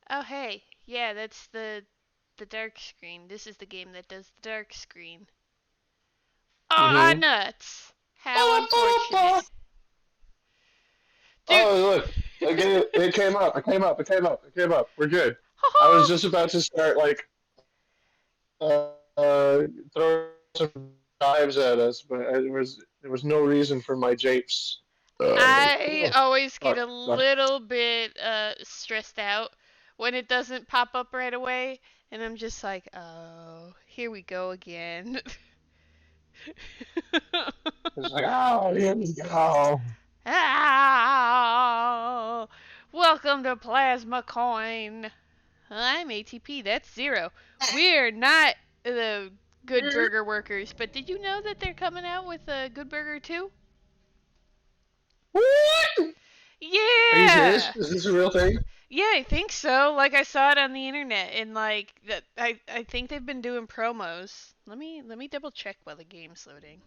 Oh hey, yeah, that's the dark screen. This is the game that does the dark screen. Oh, Mm-hmm. nuts! How unfortunate. Dude. Oh, look. Again, it came up. It came up. It came up. It came up. We're good. I was Ho just about to start, throwing some dives at us, but there was no reason for my japes. I Oh, always get sorry. a Sorry. little bit stressed out when it doesn't pop up right away, and I'm just like, oh, here we go again. It's like, oh, here we go. Ow! Welcome to Plasma Coin. I'm ATP, that's Zero. We're not the Good Burger workers, but did you know that they're coming out with a Good Burger too? What? Are you Yeah! serious? Is this a real thing? Yeah, I think so. Like I saw it on the internet and like that I think they've been doing promos. Let me double check while the game's loading.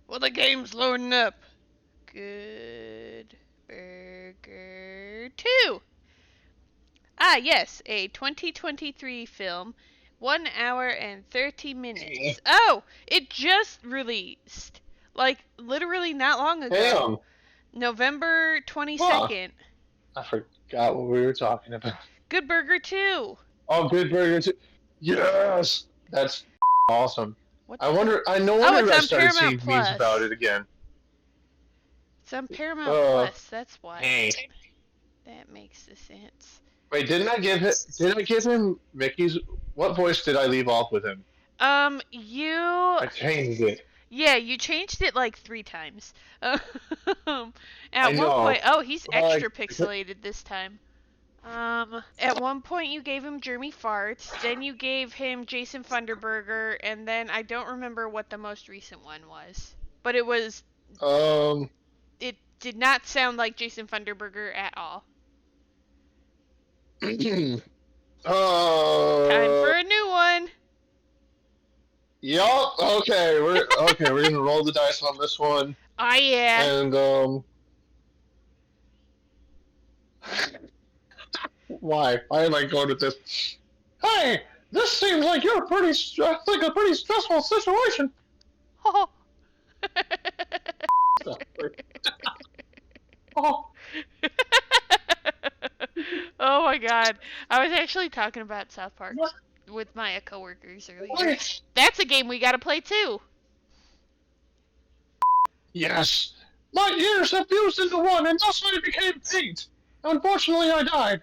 Well, the game's loading up. Good Burger 2. Ah, yes, a 2023 film, 1 hour and 30 minutes. Oh, it just released. Like, literally not long ago. Damn. November Huh. 22nd. I forgot what we were talking about. Good Burger 2. Oh, good burger too. Yes, that's awesome. What I the hell? wonder. I no Oh, wonder it's I on started Paramount seeing memes about Plus. it again. It's on Paramount Uh, Plus. That's why. hey. That makes the sense. Wait, didn't I give it? Did I give him Mickey's? What voice did I leave off with him? You. I changed it. Yeah, you changed it like 3 times. I At one point, know. oh, he's Like, extra pixelated this time. At one point you gave him Jeremy Farts, then you gave him Jason Funderburger, and then I don't remember what the most recent one was. But um, it did not sound like Jason Funderburger at all. Time uh, for a new one. yup. Okay. We're gonna roll the dice on this one, Oh yeah. and why? Why am I going with this? Hey, this seems like like a pretty stressful situation. Oh, Oh my god. I was actually talking about South Park what? with my coworkers earlier. What? That's a game we gotta play too. Yes. My ears have fused into one, and thus I became eight. Unfortunately, I died.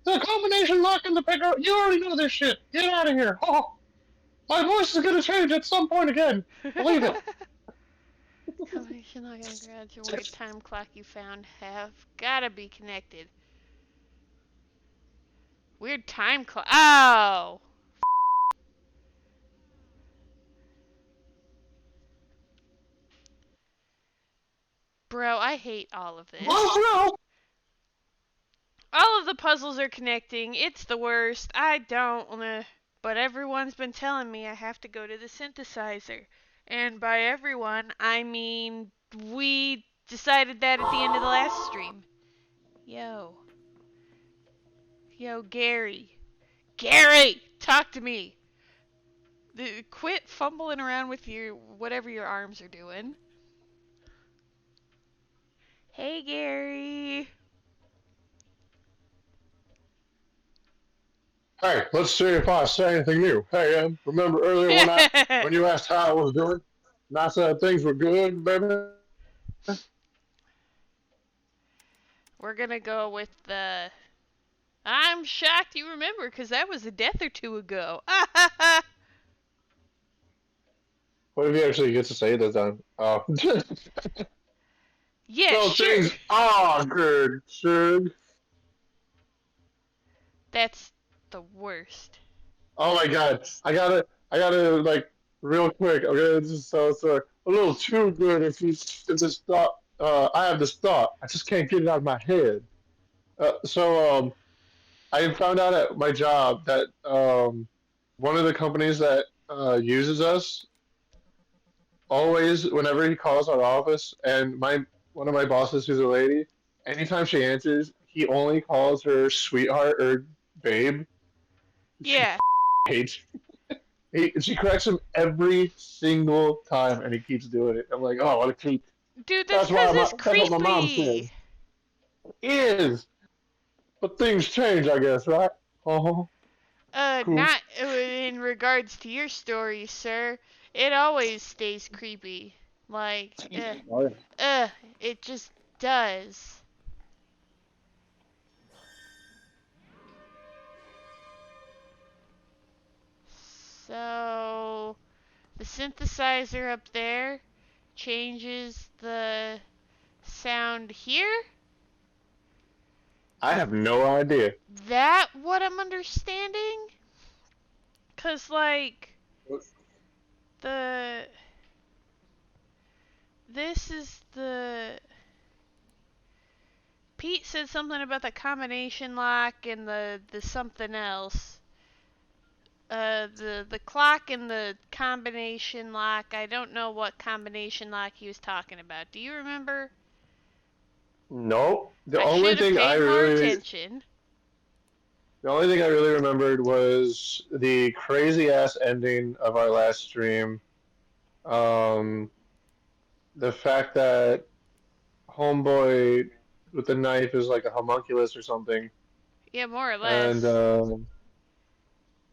The combination lock and the picker, you already know this shit. Get out of here. Oh, my voice is gonna change at some point again. Believe it. Combination log and graduate time clock you found have gotta be connected. Weird time clock. Oh! Bro, I hate all of this. Oh, All of the puzzles are connecting. It's the worst. I don't wanna. But everyone's been telling me I have to go to the synthesizer. And by everyone, I mean we decided that at the end of the last stream. Yo. Yo, Gary. Gary! Talk to me! Quit fumbling around with your whatever your arms are doing. Hey, Gary. hey, let's see if I say anything new. Hey, remember earlier when you asked how I was doing? And I said things were good, baby. We're gonna go with the. I'm shocked you remember, because that was a death or two ago. What if you actually get to say it this time? Oh. Yeah, So sure. things are good, Sig. That's the worst. Oh my god, I gotta like real quick. Okay, it's a little too good. If this thought, I have this thought. I just can't get it out of my head. I found out at my job that one of the companies that uses us always, whenever he calls our office, and my one of my bosses, who's a lady, anytime she answers, he only calls her sweetheart or babe. She Yeah. hates. She corrects him every single time, and he keeps doing it. I'm like, oh, what a creep. Dude, that's because it's That's what my mom creepy. says. It is, but things change, I guess, right? Oh, cool. Not in regards to your story, sir. It always stays creepy. Like, Oh, yeah. uh, it just does. So, the synthesizer up there changes the sound here? I Is have no idea. that what I'm understanding? 'Cause, like, the. This is the. Pete said something about the combination lock and the something else. The clock and the combination lock. I don't know what combination lock he was talking about. Do you remember? Nope. I should have paid more attention. The only thing I really remembered was the crazy ass ending of our last stream. Um, the fact that Homeboy with the knife is like a homunculus or something, Yeah, more or and less.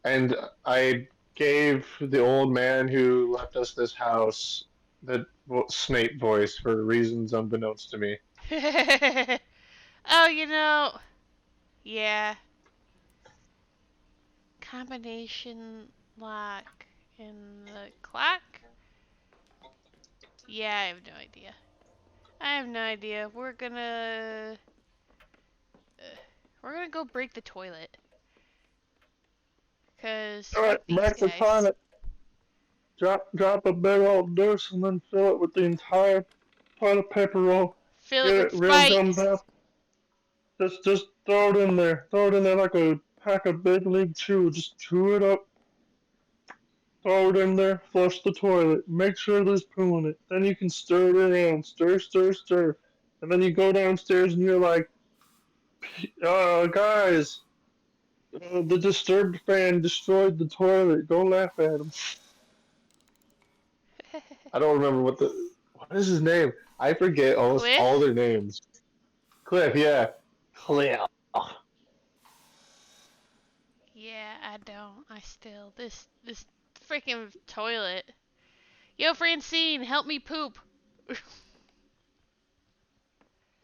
and I gave the old man who left us this house the Snape voice for reasons unbeknownst to me. Oh, yeah. Combination lock and the clock? Yeah, I have no idea. I have no idea. We're gonna go break the toilet. Cause All right, fuck these back to guys. toilet. Drop a big old deuce and then fill it with the entire toilet paper roll. Fill it Get with it real gummed spikes. up. Just throw it in there. Throw it in there like a pack of big league chew. Just chew it up. Throw it in there. Flush the toilet. Make sure there's poo in it. Then you can stir it around. Stir, stir, stir. And then you go downstairs and you're like, guys, the disturbed fan destroyed the toilet. Go laugh at him. I don't remember what is his name. I forget almost all Cliff? their names. Cliff, yeah. Cliff. Yeah, I don't. I still this freaking toilet. Yo, Francine, help me poop.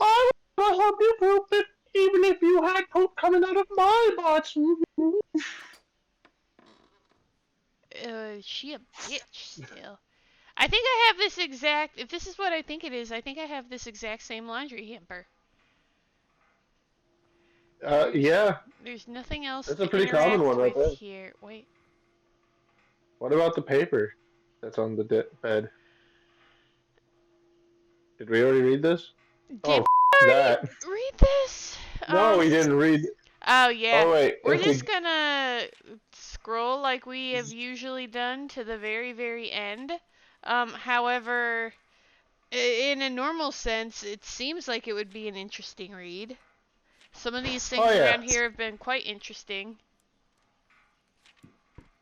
I will help you poop it, even if you had poop coming out of my butt. Is she a bitch still? I think I have this exact. If this is what I think it is, I think I have this exact same laundry hamper. Yeah, There's nothing else that's a to pretty common interact one right with there. here. Wait. What about the paper that's on the bed? Did we already read this? Did Oh, we that. already read this? No, we didn't read. Oh yeah. Oh wait, We're if just we. gonna scroll like we have usually done to the very, very end. However, in a normal sense, it seems like it would be an interesting read. Some of these Oh things yeah, around here have been quite interesting.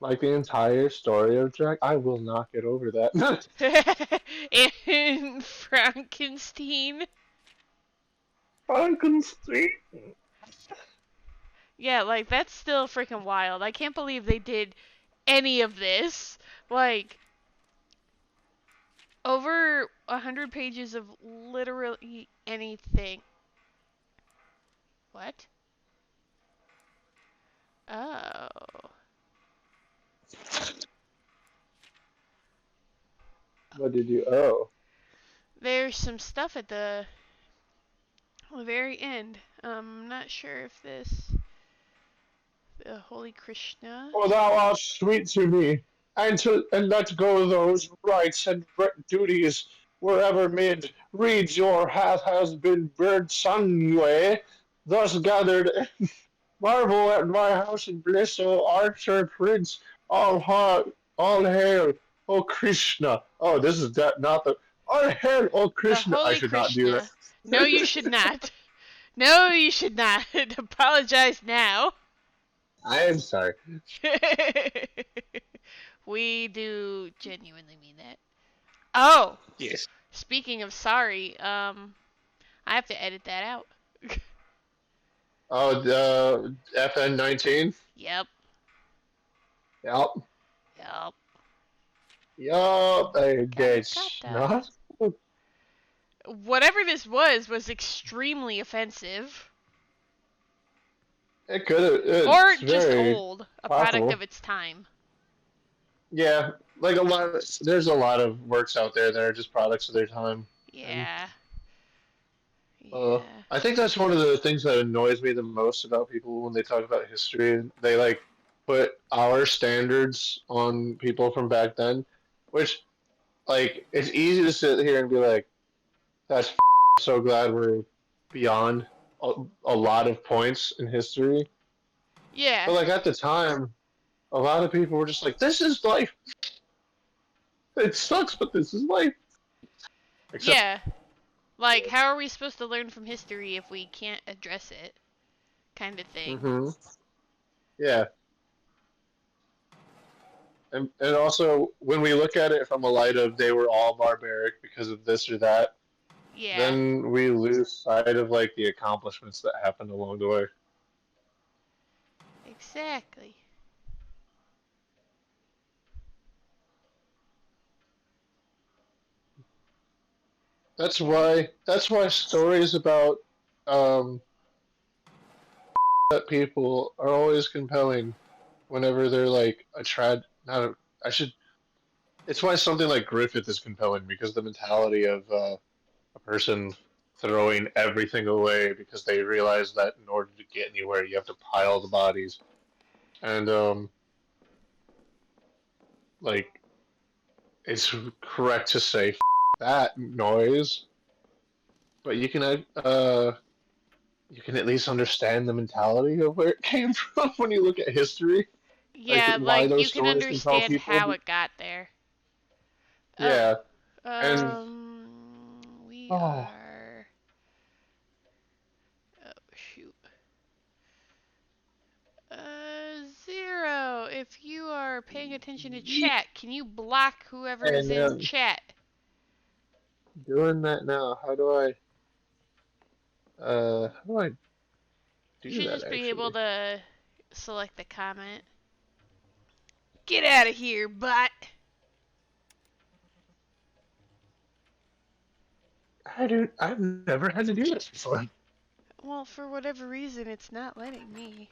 like the entire story of Jack. I will not get over that. And Frankenstein. Frankenstein. Yeah, like that's still freaking wild. I can't believe they did any of this. Like over 100 pages of literally anything. What? Oh. What did you? Oh. There's some stuff at the very end. I'm not sure if this. The Holy Krishna. For thou art sweet to me, and let go those rights and duties wherever mid reads your hath has been bird sunway, thus gathered marvel at my house in bliss, O archer prince, all hail, O Krishna. Oh, this is not the all hail, O The Krishna. I Holy should not do Krishna. No, you that. should not. No, you should not. Apologize now. I am sorry. We do genuinely mean that. Oh, Yes. speaking of sorry, I have to edit that out. Oh, the FN-19. Yep, Yep. yep. Yup. Kata It's kata. not. Whatever this was extremely offensive. It could. Or It's just very old, a product of possible. its time. Yeah, like a lot. There's a lot of works out there that are just products of their time, and Yeah. Yeah. I think that's one of the things that annoys me the most about people when they talk about history. They like put our standards on people from back then, which like it's easy to sit here and be like, "That's so glad we're beyond a lot of points in history." Yeah. But like at the time, a lot of people were just like, "This is life. It sucks, but this is life." Except, Yeah. Like, how are we supposed to learn from history if we can't address it? Kind of thing. hmm yeah, and also when we look at it from a light of they were all barbaric because of this or that, Yeah. then we lose sight of like the accomplishments that happened along the way. Exactly. That's why stories about um, that people are always compelling whenever they're like a trad. Not a, I should. It's why something like Griffith is compelling because the mentality of a person throwing everything away because they realize that in order to get anywhere, you have to pile the bodies. And like it's correct to say that noise, but you can at least understand the mentality of where it came from when you look at history, like Yeah, why like, those you can stories compel understand how people. it got there. Oh. Yeah, and We oh, are. Oh, shoot. Zero. If you are paying attention to chat, can you block whoever is and in chat? doing that now. How do I You do should that just be able actually? to select the comment. Get out of here, bot. I've never had to do this before. Well, for whatever reason, it's not letting me.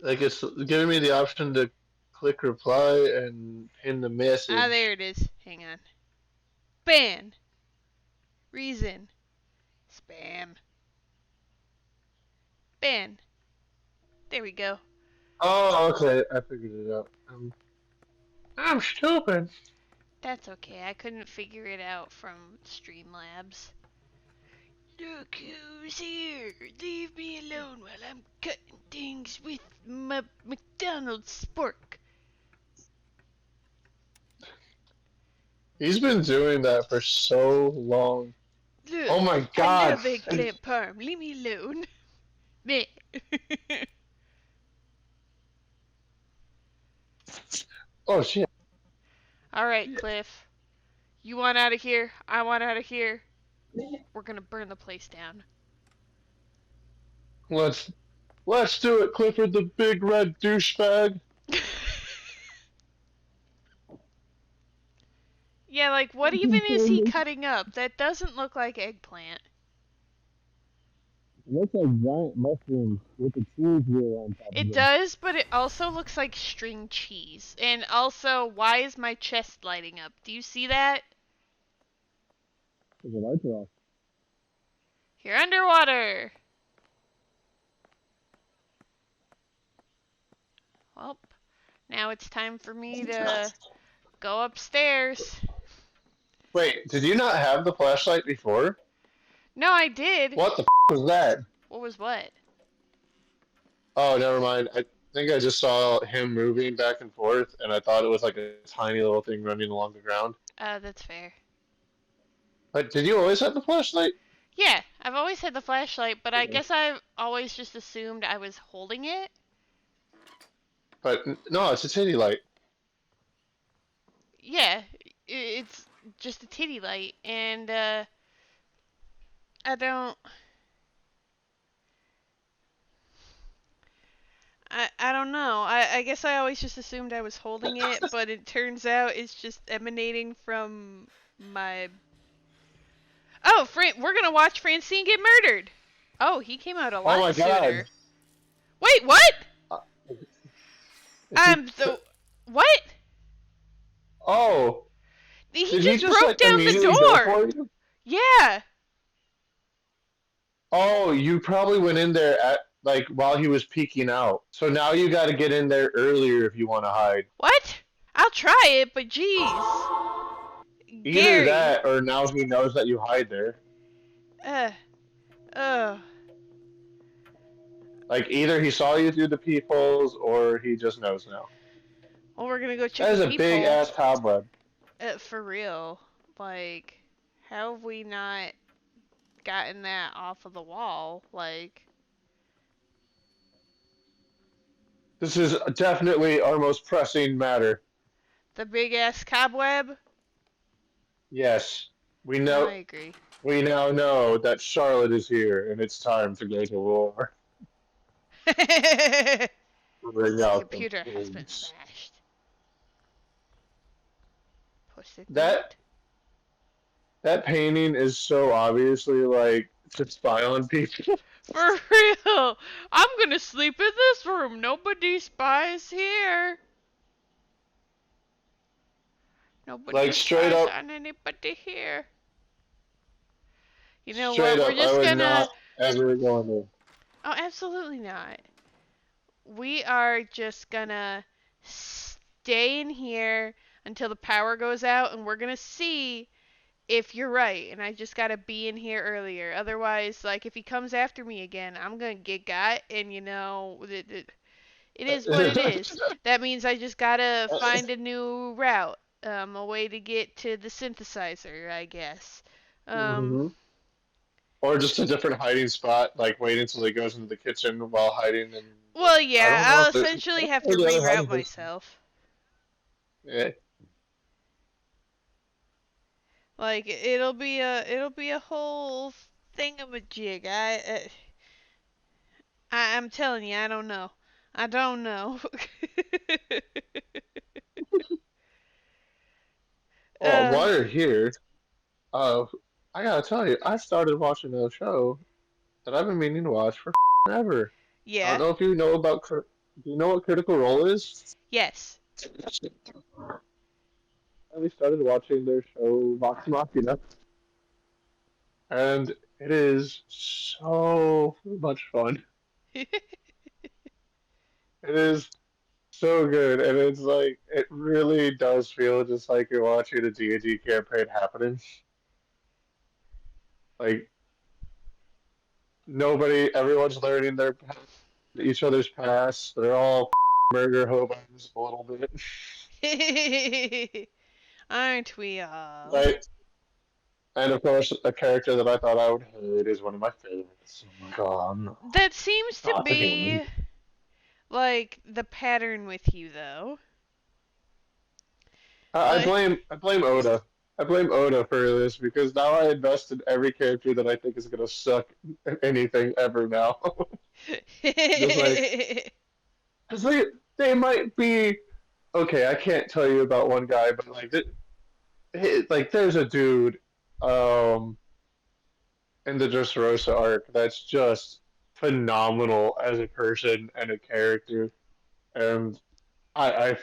Like it's giving me the option to click reply and pin the Ah, there message. it is. Hang on. Ban. Reason. Spam. Ban. There we go. Oh, okay, I figured it out. I'm stupid. That's okay. I couldn't figure it out from Streamlabs. Look who's here! Leave me alone while I'm cutting things with my McDonald's spork. He's been doing that for so long. Oh Look, my I god. love eggplant parm. Leave me alone. Meh. Oh shit. Alright, Cliff. You want out of here? I want out of here. We're gonna burn the place down. Let's let's do it, Clifford the big red douchebag. Yeah, like, what even is he cutting up? That doesn't look like eggplant. Looks like giant mushrooms with a cheese wheel on top of It them. does, but it also looks like string cheese. And also, why is my chest lighting up? Do you see that? The lights are off. You're underwater! Well, now it's time for me to go upstairs. Wait, did you not have the flashlight before? No, I did. What the was that? What was what? Oh, never mind. I think I just saw him moving back and forth, and I thought it was like a tiny little thing running along the ground. That's fair. But did you always have the flashlight? Yeah, I've always had the flashlight, but I Yeah. guess I've always just assumed I was holding it. But no, it's a titty light. Yeah, it's just a titty light, and I don't. I don't know. I guess I always just assumed I was holding it, but it turns out it's just emanating from my. Oh, we're gonna watch Francine get murdered. Oh, he came out a Oh lot my god. sooner. Wait, what? Uh, He, The what? oh, He did he just just broke like down the immediately go door. for you? Yeah. Oh, you probably went in there at like while he was peeking out. So now you got to get in there earlier if you want to hide. What? I'll try it, but jeez. Either Gary. that or now he knows that you hide there. Uh. Uh. Like either he saw you through the peepholes or he just knows now. Well, we're gonna go check That the is a big peephole. ass cobweb. For real. Like, how have we not gotten that off of the wall? Like, This is definitely our most pressing matter. the big ass cobweb? Yes, we No, I know. agree. We now know that Charlotte is here, and it's time to go to war. The Bring out the computer has been pigs. smashed. Push it That out. that painting is so obviously like to spy on people. For real! I'm gonna sleep in this room. Nobody spies here. Nobody Like spies on anybody here. You know straight what? We're up, I just would gonna. not ever go in there. Oh, absolutely not. We are just gonna stay in here until the power goes out, and we're gonna see if you're right. And I just gotta be in here earlier. Otherwise, like, if he comes after me again, I'm gonna get got, and it is what it is. That means I just gotta find a new route, a way to get to the synthesizer, I guess. Um, hmm Or just a different hiding spot, like wait until he goes into the kitchen while hiding. And well, I yeah, don't know I'll if there, I essentially don't have know to the other reroute hiding place. myself. Yeah. Like, it'll be a whole thingamajig. I'm telling you, I don't know. I don't know. Well, uh, while you're here, uh, I gotta tell you, I started watching a show that I've been meaning to watch for ever. I don't yeah, know if you know about. Do you know what Critical Role is? yes. I started watching their show Vox Machina, and it is so much fun. It is so good, and it's like it really does feel just like you're watching a D&D campaign happening. Like everyone's learning each other's past. They're all murder hobos a little bit. Aren't we all? Right. And of course, a character that I thought I would hate is one of my favorites. Oh my god, no. That seems to Not the human. be like the pattern with you, though. I Like, blame I blame Oda. I blame Oda for this because now I invest in every character that I think is gonna suck at anything ever now. Just like, cause they might be okay. I can't tell you about one guy, but like there's a dude, um, in the Dressrosa arc that's just phenomenal as a person and a character, and I I,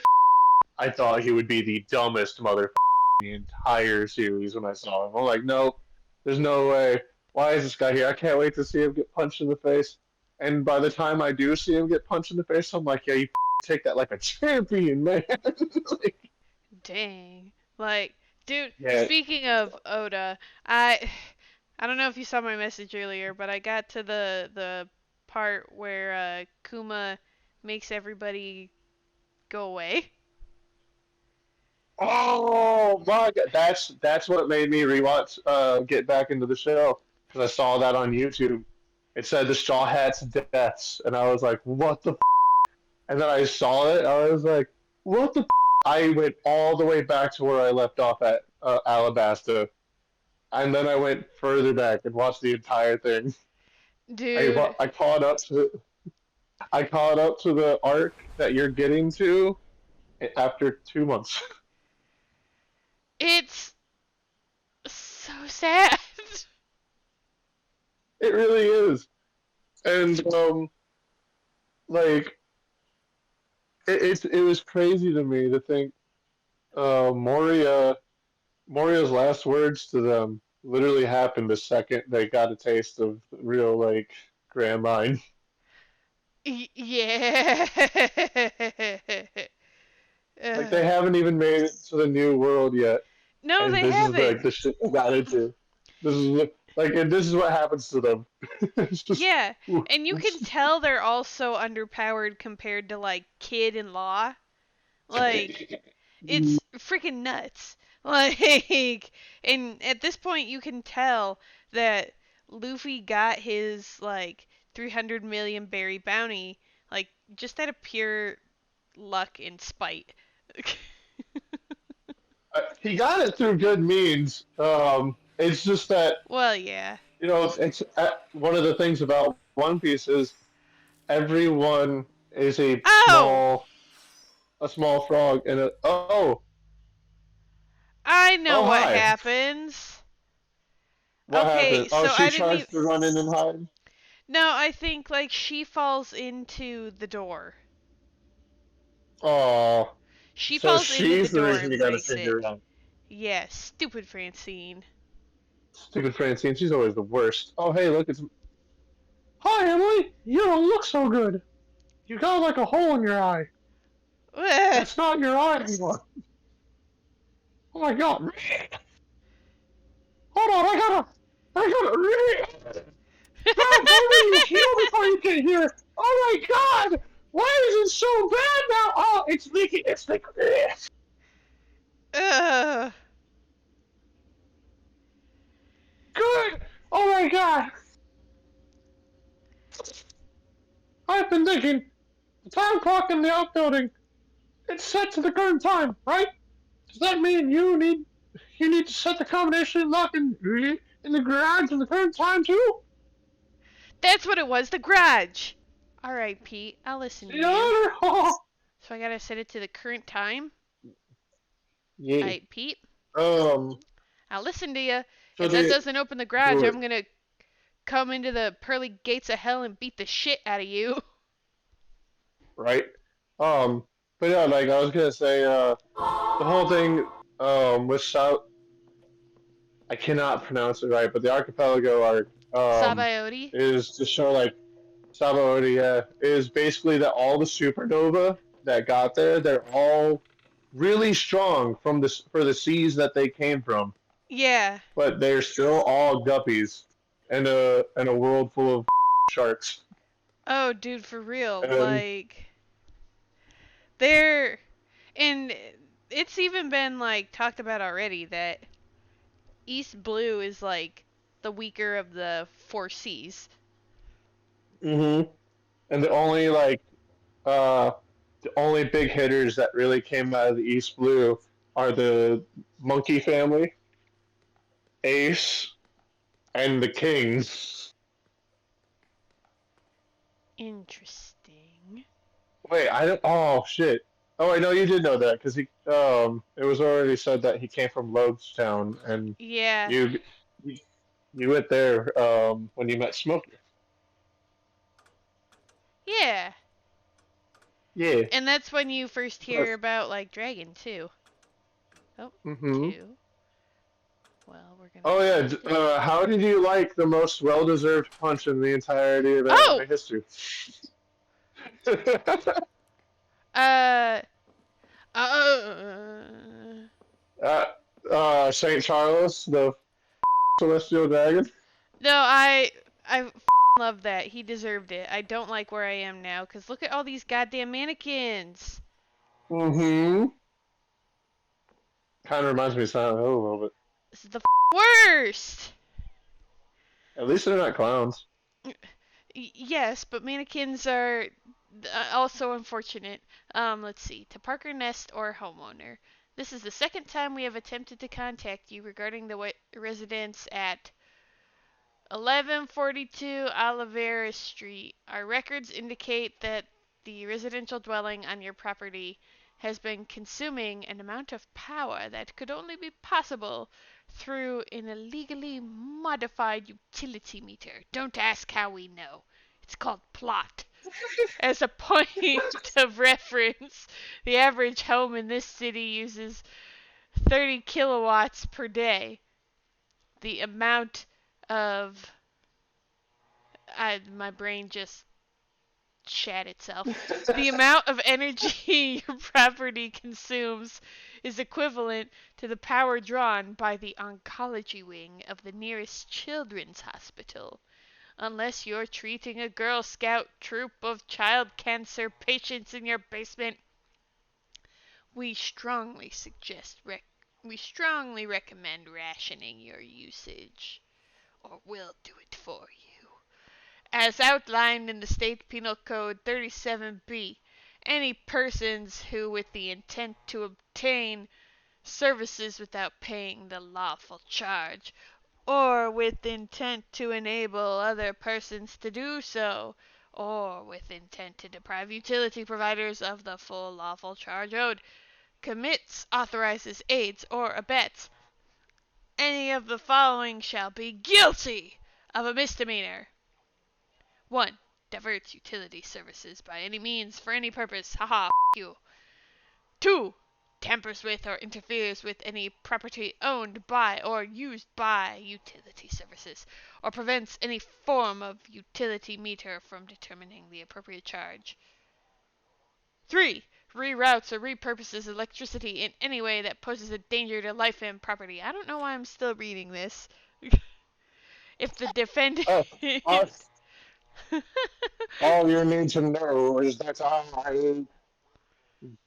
I thought he would be the dumbest mother the entire series when I saw him. I'm like, nope, there's no way. Why is this guy here? I can't wait to see him get punched in the face. And by the time I do see him get punched in the face, I'm like, yeah, you take that like a champion, man. Like, dang. Like, dude, yeah. speaking of Oda, I don't know if you saw my message earlier, but I got to the part where Kuma makes everybody go away. Oh my god, that's what made me rewatch, get back into the show because I saw that on YouTube. It said the Straw Hats deaths, and I was like, what the? And then I saw it, I was like, what the? I went all the way back to where I left off at Alabasta, and then I went further back and watched the entire thing. Dude, I caught up to the arc that you're getting to after 2 months. it's so sad. It really is, and like it was crazy to me to think Moria's last words to them literally happened the second they got a taste of real like Grand Line. Yeah. Like uh, they haven't even made it to the new world yet, no, and they this is like haven't. the shit they got into. This is like, and this is what happens to them. It's just, Yeah, and you can tell they're all so underpowered compared to like Kid and Law. Like it's freaking nuts. Like, and at this point you can tell that Luffy got his like 300 million berry bounty like just out of pure luck and spite. he got it through good means. It's just that Well, yeah. it's one of the things about One Piece is everyone is Oh, a small frog and a I know oh what hi. happens. What Okay, happened? Oh, so she I didn't tries even. to run in and hide. No, I think like she falls into the door. Oh, She so falls into the she's the door reason and you got to breaks it. figure out. Yeah, stupid Francine. Stupid Francine, she's always the worst. Oh hey, look, it's hi Emily. You don't look so good. You got like a hole in your eye. That's not your eye anymore. Oh my god. Hold on, I gotta. Stop holding your shield before you get here! Oh my god! Why is it so bad now? Oh, it's leaking. It's like Ugh. good. Oh my god! I've been thinking. The time clock in the outbuilding. It's set to the current time, right? Does that mean you need to set the combination lock in the garage in the current time too? That's what it was, the garage. Alright, Pete, I'll listen See to you you. later. Oh, So I gotta set it to the current time? yeah. Alright, Pete, Um. I'll listen to you. So If that the doesn't open the garage, do it I'm gonna come into the pearly gates of hell and beat the shit out of you. right. Um. But yeah, like I was gonna say, the whole thing with South, I cannot pronounce it right, but the archipelago arc Sabayoti? is to show like Sabaody, is basically that all the supernova that got there, they're all really strong from this for the seas that they came from, Yeah. but they're still all guppies and a world full of sharks. Oh, dude, for real. And Like, they're. And it's even been, like, talked about already that East Blue is, like, the weaker of the four seas. hmm and uh the only big hitters that really came out of the East Blue are the Monkey family, Ace, and the Kings. Interesting. Wait, I don't. Oh shit. Oh, I know you did know that because he. It was already said that he came from Lordstown, and Yeah. you, you, you went there when you met Smokey. Yeah. Yeah. And that's when you first hear about, like, Dragon, too. Oh, Mm-hmm. two. Well, we're gonna Oh yeah. put this. How did you like the most well-deserved punch in the entirety of Oh! anime history? Uh. Uh. uh, Saint Charles, the celestial dragon. No, I love that. He deserved it. I don't like where I am now, because look at all these goddamn mannequins. Mm-hmm. Kind of reminds me of Silent Hill a little bit. This is the worst. At least they're not clowns. Yes, but mannequins are also unfortunate. Let's see. To Parker Nest or homeowner. This is the second time we have attempted to contact you regarding the residence at 1142 Oliveira Street. Our records indicate that the residential dwelling on your property has been consuming an amount of power that could only be possible through an illegally modified utility meter. Don't ask how we know. It's called plot. As a point of reference, the average home in this city uses 30 kilowatts per day. The amount of my brain just shat itself. The amount of energy your property consumes is equivalent to the power drawn by the oncology wing of the nearest children's hospital. Unless you're treating a Girl Scout troop of child cancer patients in your basement, we strongly we strongly recommend rationing your usage, or we'll do it for you. As outlined in the State Penal Code 37B, any persons who, with the intent to obtain services without paying the lawful charge, or with intent to enable other persons to do so, or with intent to deprive utility providers of the full lawful charge owed, commits, authorizes, aids, or abets any of the following shall be guilty of a misdemeanor. 1. Diverts utility services by any means for any purpose. Haha, you. 2. Tampers with or interferes with any property owned by or used by utility services, or prevents any form of utility meter from determining the appropriate charge. 3. Reroutes or repurposes electricity in any way that poses a danger to life and property. I don't know why I'm still reading this. If the defendant Uh, uh, all you need to know is that I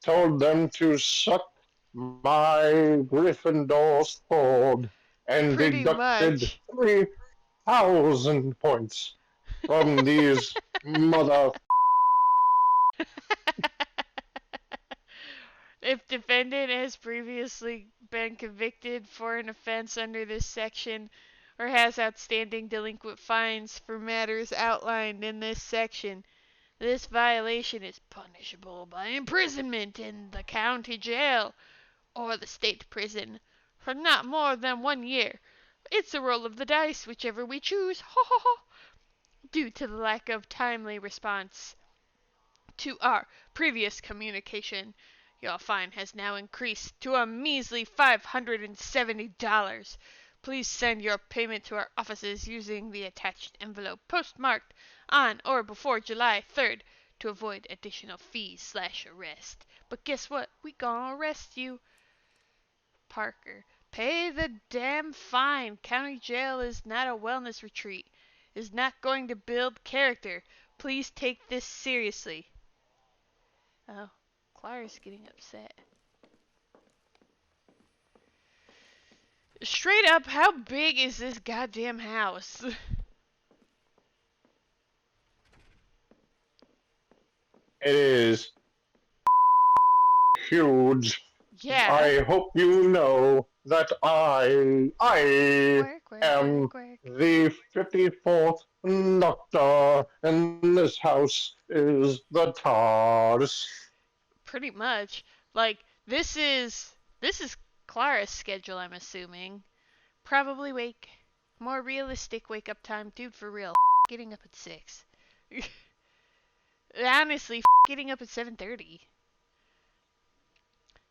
told them to suck my Gryffindor sword and pretty deducted much. 3,000 points from these mother. If defendant has previously been convicted for an offense under this section or has outstanding delinquent fines for matters outlined in this section, this violation is punishable by imprisonment in the county jail or the state prison for not more than 1 year. It's a roll of the dice, whichever we choose. Ho ho ho! Due to the lack of timely response to our previous communication, your fine has now increased to a measly $570. Please send your payment to our offices using the attached envelope postmarked on or before July 3rd to avoid additional fees/arrest. But guess what? We gonna arrest you. Parker. Pay the damn fine. County jail is not a wellness retreat. It is not going to build character. Please take this seriously. Oh, Clara's getting upset. Straight up, how big is this goddamn house? It is huge. Yeah. I hope you know that I Work, work, am work, work. the 54th Doctor, and this house is the TARDIS. Pretty much. Like, this is Clara's schedule, I'm assuming. Probably more realistic wake up time, dude, for real. Getting up at 6. Honestly, getting up at 7:30.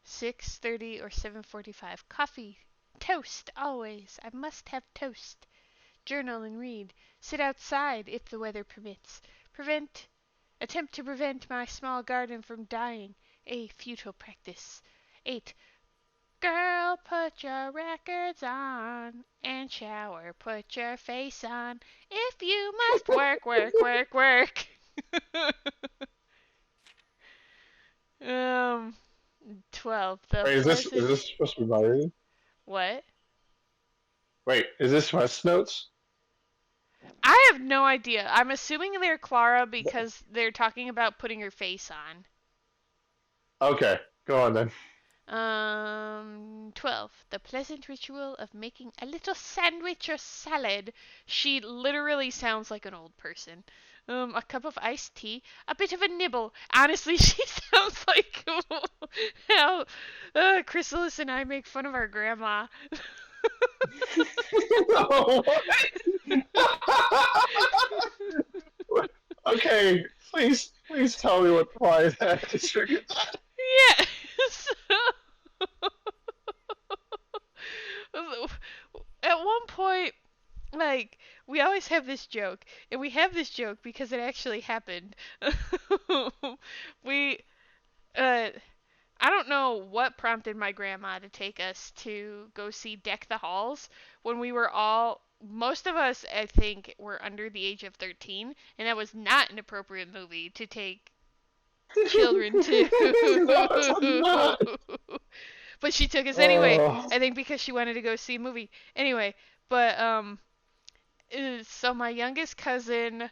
6:30 or 7:45. Coffee. Toast, always. I must have toast. Journal and read. Sit outside if the weather permits. Attempt to prevent my small garden from dying. A futile practice. 8. Girl, put your records on and shower. Put your face on. If you must work, work, work, work. um, 12. The Wait, is pleasant. this supposed to be my reading? What? Wait, is this West Notes? I have no idea. I'm assuming they're Clara because they're talking about putting her face on. Okay, go on then. 12. The pleasant ritual of making a little sandwich or salad. She literally sounds like an old person. A cup of iced tea, a bit of a nibble. Honestly, she sounds like how Chrysalis and I make fun of our grandma. Okay, please tell me why that triggered that. Yeah. At one point, like, we always have this joke, and we have this joke because it actually happened. we uh I don't know what prompted my grandma to take us to go see Deck the Halls when we were all most of us I think were under the age of 13, and that was not an appropriate movie to take children to. No, it's not. But she took us anyway. Oh. I think because she wanted to go see a movie. Anyway, but so my youngest cousin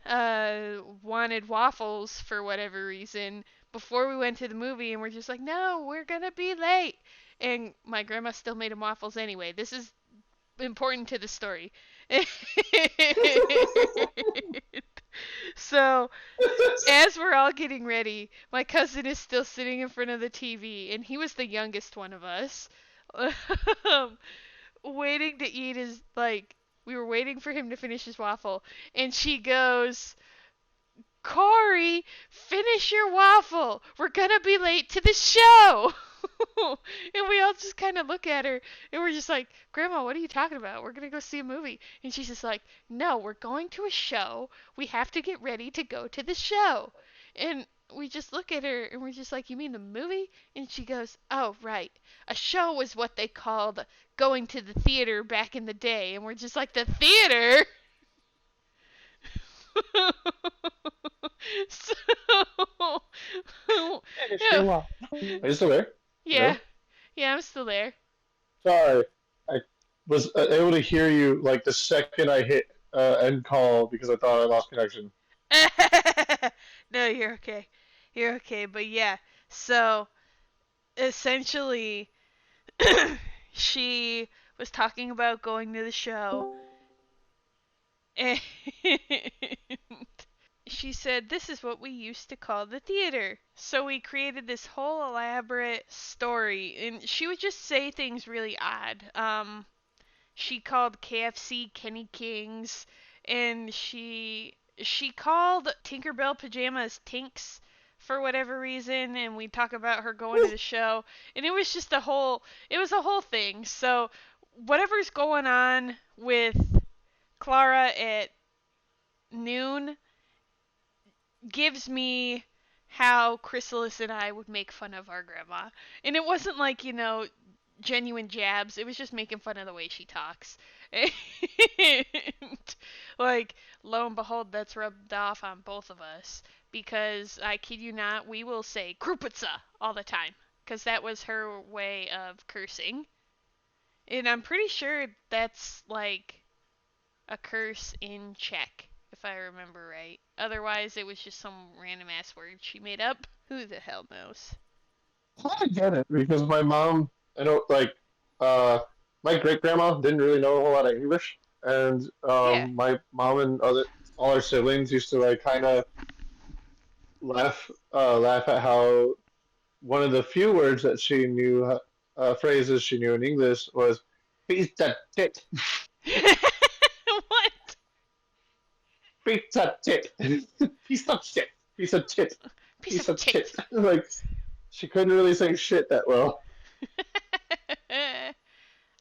wanted waffles for whatever reason before we went to the movie, and we're just like, no, we're gonna be late. And my grandma still made him waffles anyway. This is important to the story. So as we're all getting ready, my cousin is still sitting in front of the TV, and he was the youngest one of us. Waiting to eat his, like, we were waiting for him to finish his waffle, and she goes, Corey, finish your waffle. We're gonna be late to the show. And we all just kind of look at her and we're just like, Grandma, what are you talking about? We're gonna go see a movie. And she's just like, no, we're going to a show. We have to get ready to go to the show. And we just look at her and we're just like, you mean the movie? And she goes, oh, right. A show was what they called going to the theater back in the day. And we're just like, the theater? So, Finish yeah, your walk. Are you still there? yeah, Hello? yeah, I'm still there. Sorry, I was able to hear you like the second I hit end call because I thought I lost connection. No, you're okay. You're okay. But yeah, so essentially, she was talking about going to the show, and she said, this is what we used to call the theater. So we created this whole elaborate story, and she would just say things really odd. She called KFC Kenny Kings, and she called Tinkerbell pajamas Tinks for whatever reason, and we talk about her going to the show, and it was just a whole thing. So whatever's going on with Clara at noon gives me how Chrysalis and I would make fun of our grandma. And it wasn't like, genuine jabs. It was just making fun of the way she talks. And, like, lo and behold, that's rubbed off on both of us. Because, I kid you not, we will say Krupitza all the time. Because that was her way of cursing. And I'm pretty sure that's, like, a curse in Czech, if I remember right. Otherwise, it was just some random ass word she made up. Who the hell knows? I get it because my mom, I don't like, uh, my great grandma didn't really know a whole lot of English, and Yeah. my mom and other all her siblings used to like kind of laugh at how one of the few words that she knew, phrases she knew in English was pizza tit, What? pizza tit, piece of shit, piece of tit, Piece piece of of tit. tit. Like she couldn't really say shit that well.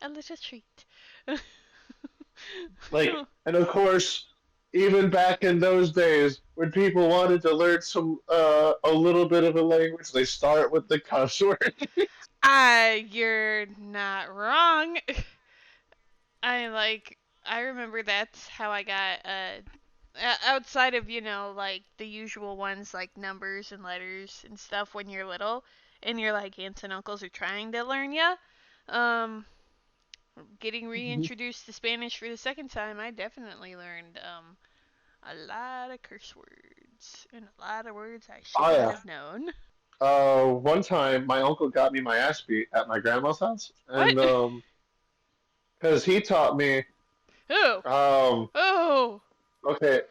A little treat. Like, and of course, even back in those days, when people wanted to learn a little bit of a language, they start with the cuss word. You're not wrong. I remember that's how I got outside of like the usual ones like numbers and letters and stuff when you're little. and your like aunts and uncles are trying to learn you, um, getting reintroduced to Spanish for the second time, I definitely learned a lot of curse words and a lot of words I should Oh not yeah. have known. One time my uncle got me my ass beat at my grandma's house, What? and because he taught me, Oh, um, oh, okay,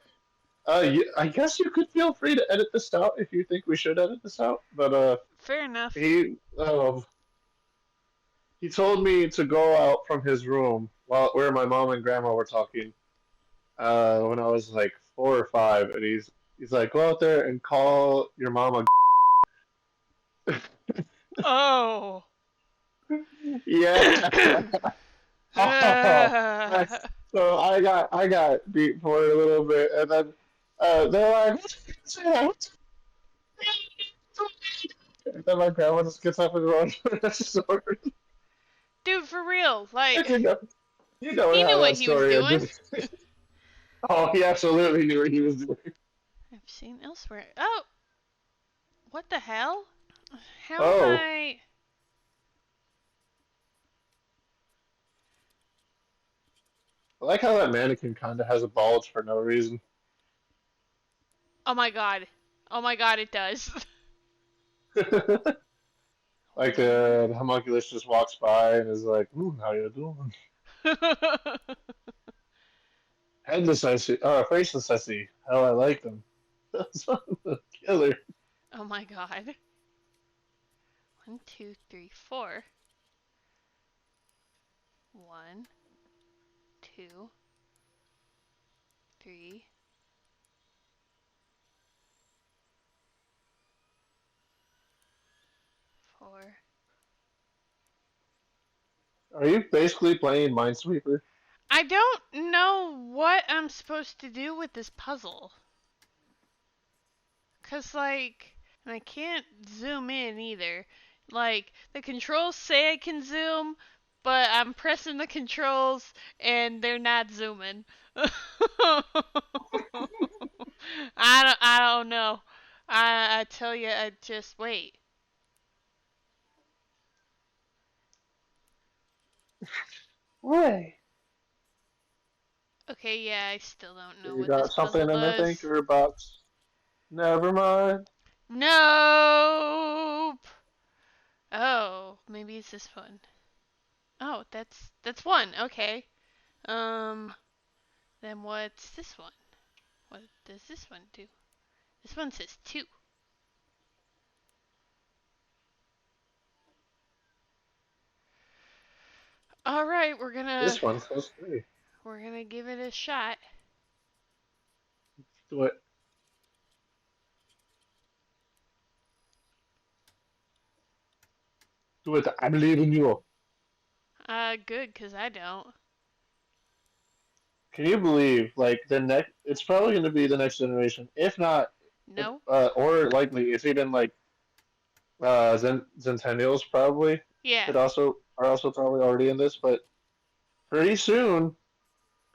I guess you could feel free to edit this out if you think we should edit this out, but fair enough. he um he told me to go out from his room while where my mom and grandma were talking, when I was like 4 or 5, and he's like, go out there and call your mama. Oh. Yeah. Oh, Uh, so I got beat for it a little bit, and then they're like, and then my grandma just gets up and runs for the store. dude, for real, like, you know, you know he knew how what that he was story doing. ended. Oh, he absolutely knew what he was doing. I've seen elsewhere. Oh, what the hell? How am Oh, I? I like how that mannequin kind of has a bulge for no reason. Oh my god. Oh my god, it does. Like One. the homunculus just walks by and is like, "Ooh, how you doing?" Headless I see, faceless I see. How I like them. That's a killer. Oh my god. 1, 2, 3, 4. 1, 2, 3, 4. Are you basically playing Minesweeper? I don't know what I'm supposed to do with this puzzle. Cause like, and I can't zoom in either. Like, the controls say I can zoom, but I'm pressing the controls and they're not zooming. I don't know. I tell you, I just wait. Why? Okay, yeah, I still don't know You what this got something puzzle in the does. thinker box. Never mind. Nope. Oh, maybe it's this one. Oh, that's one. Okay. Um, then what's this one? What does this one do? This one says 2. All right, This one says 3. we're gonna give it a shot. Do it. Do it. I believe in you. Good, 'cause I don't. Can you believe, like, the next, it's probably going to be the next generation. If not, No? or likely, it's even like Centennials probably Yeah. are also probably already in this, but pretty soon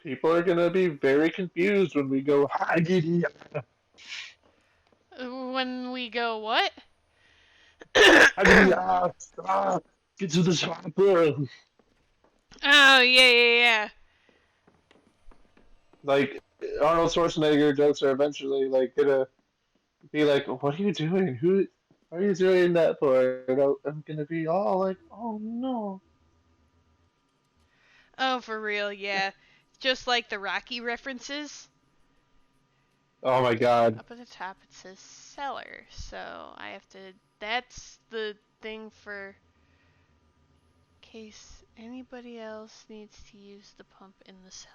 people are gonna be very confused when we go hi giddy. When we go what? Get to the swamper. Oh, yeah, yeah, yeah. Like Arnold Schwarzenegger jokes are eventually like gonna be like, "What are you doing? Who are you doing that for?" And I'm gonna be all like, "Oh no." Oh, for real, yeah. Just like the Rocky references. Oh my god. Up at the top it says cellar, so I have to. That's the thing for case anybody else needs to use the pump in the cellar.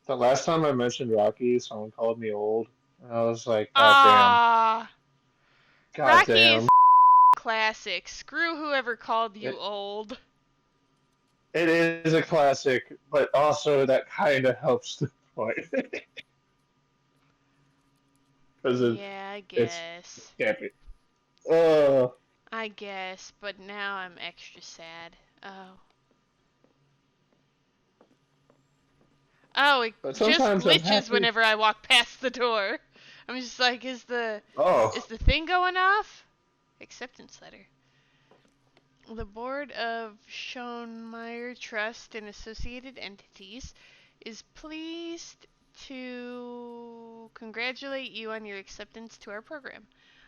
The last time I mentioned Rocky, someone called me old. And I was like, God damn. Ah, God Rocky damn. is classic. Screw whoever called you It, old. it is a classic, but also that kind of helps the point. Because Yeah, I it's guess. campy. Oh, I guess, but now I'm extra sad. Oh. Oh, it but just sometimes I'm glitches happy. whenever I walk past the door. I'm just like, is Oh, the thing going off? Acceptance letter. The Board of Schoenmeyer Trust and associated entities is pleased to congratulate you on your acceptance to our program.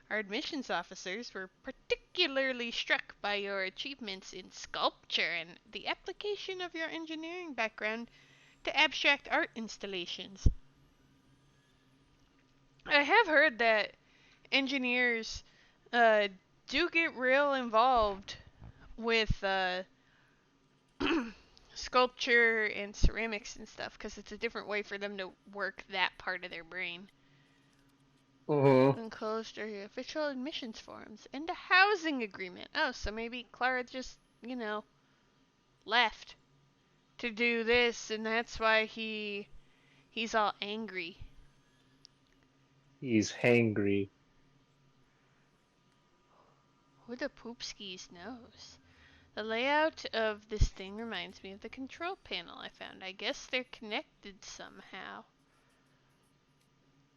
Our admissions officers were particularly struck by your achievements in sculpture and the application of your engineering background to abstract art installations. I have heard that engineers uh, do get real involved with sculpture and ceramics and stuff because it's a different way for them to work that part of their brain. Mm-hmm. Enclosed are your official admissions forms and a housing agreement. Oh, so maybe Clara just, left to do this, and that's why he's all angry. He's hangry. Who the poopskis knows? The layout of this thing reminds me of the control panel I found. I guess they're connected somehow.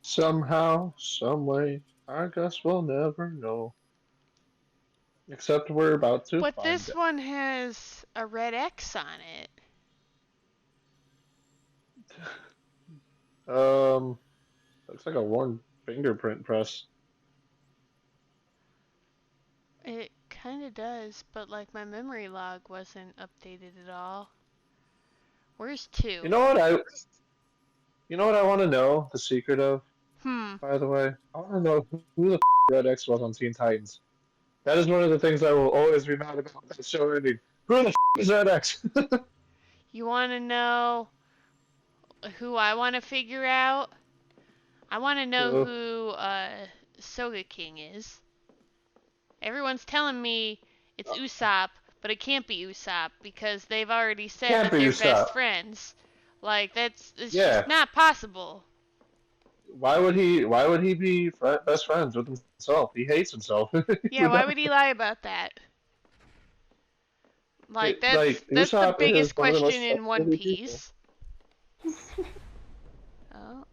Somehow, some way, I guess we'll never know. Except we're about to But find this it. one has a red X on it. Um, looks like a worn fingerprint press. It kind of does, but like my memory log wasn't updated at all. Where's You 2? know what I? You know what I want to know the secret of? Hmm. By the way, I want to know who the Red X was on Teen Titans. That is one of the things I will always be mad about that show ending. Who the is Red X? You want to know who I want to figure out? I want to know So, who Soga King is. Everyone's telling me it's Usopp, but it can't be Usopp because they've already said can't that be they're Usopp. best friends. Like it's just Yeah. not possible. Why would he? Why would he be best friends with himself? He hates himself. He Yeah, would why never. would he lie about that? Like that's Like that's the Usopp is biggest one of the question most in One trustworthy people. Piece. Oh.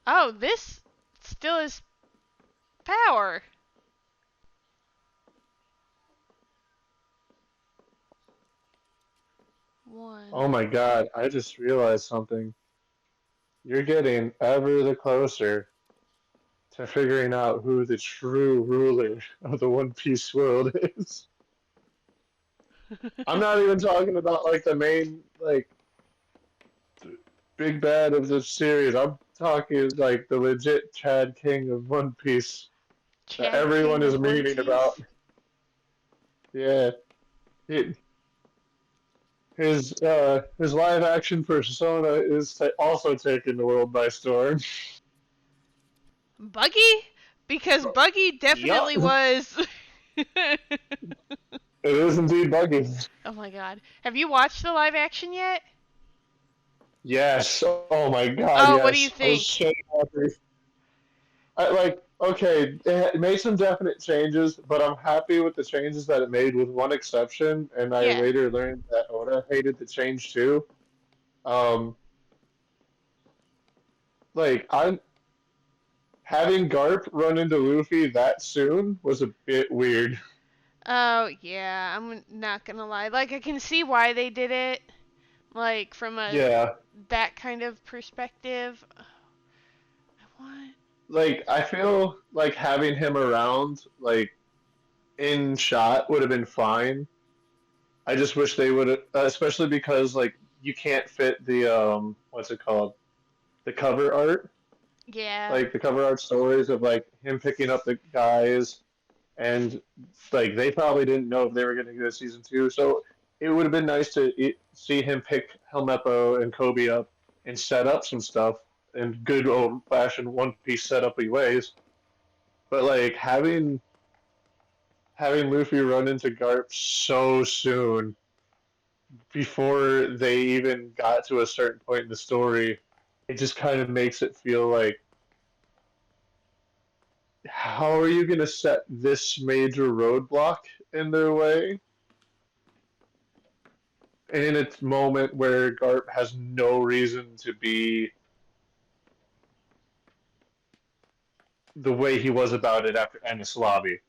Oh, this still is power. Oh One. my God! I just realized something. You're getting ever the closer to figuring out who the true ruler of the One Piece world is. I'm not even talking about like the main like big bad of the series. I'm talking like the legit Chad King of One Piece that Chad everyone King is of One memeing about. Piece. Yeah, it, his live action persona is also taking the world by storm. Buggy? Because Buggy Yup, definitely was. it is indeed buggy. Oh my god. Have you watched the live action yet? Yes. Oh my God. Oh, what do you Yes. I was think? so happy. I like. Okay, it made some definite changes, but I'm happy with the changes that it made, with one exception. And I Yeah. later learned that Oda hated the change too. Um, like I'm having Garp run into Luffy that soon was a bit weird. Oh, yeah. I'm not gonna lie. Like, I can see why they did it. Like, from a Yeah, that kind of perspective. I want. like I feel like having him around, like in shot, would have been fine. I just wish they would have, especially because like you can't fit the what's it called, the cover art, Yeah. like the cover art stories of like him picking up the guys, and like they probably didn't know if they were going to get a season two, so it would have been nice to see him pick Helmeppo and Kobe up and set up some stuff in good old fashioned One Piece setup ways. But like having Luffy run into Garp so soon before they even got to a certain point in the story, it just kind of makes it feel like, how are you going to set this major roadblock in their way in a moment where Garp has no reason to be the way he was about it after Ennis Lobby.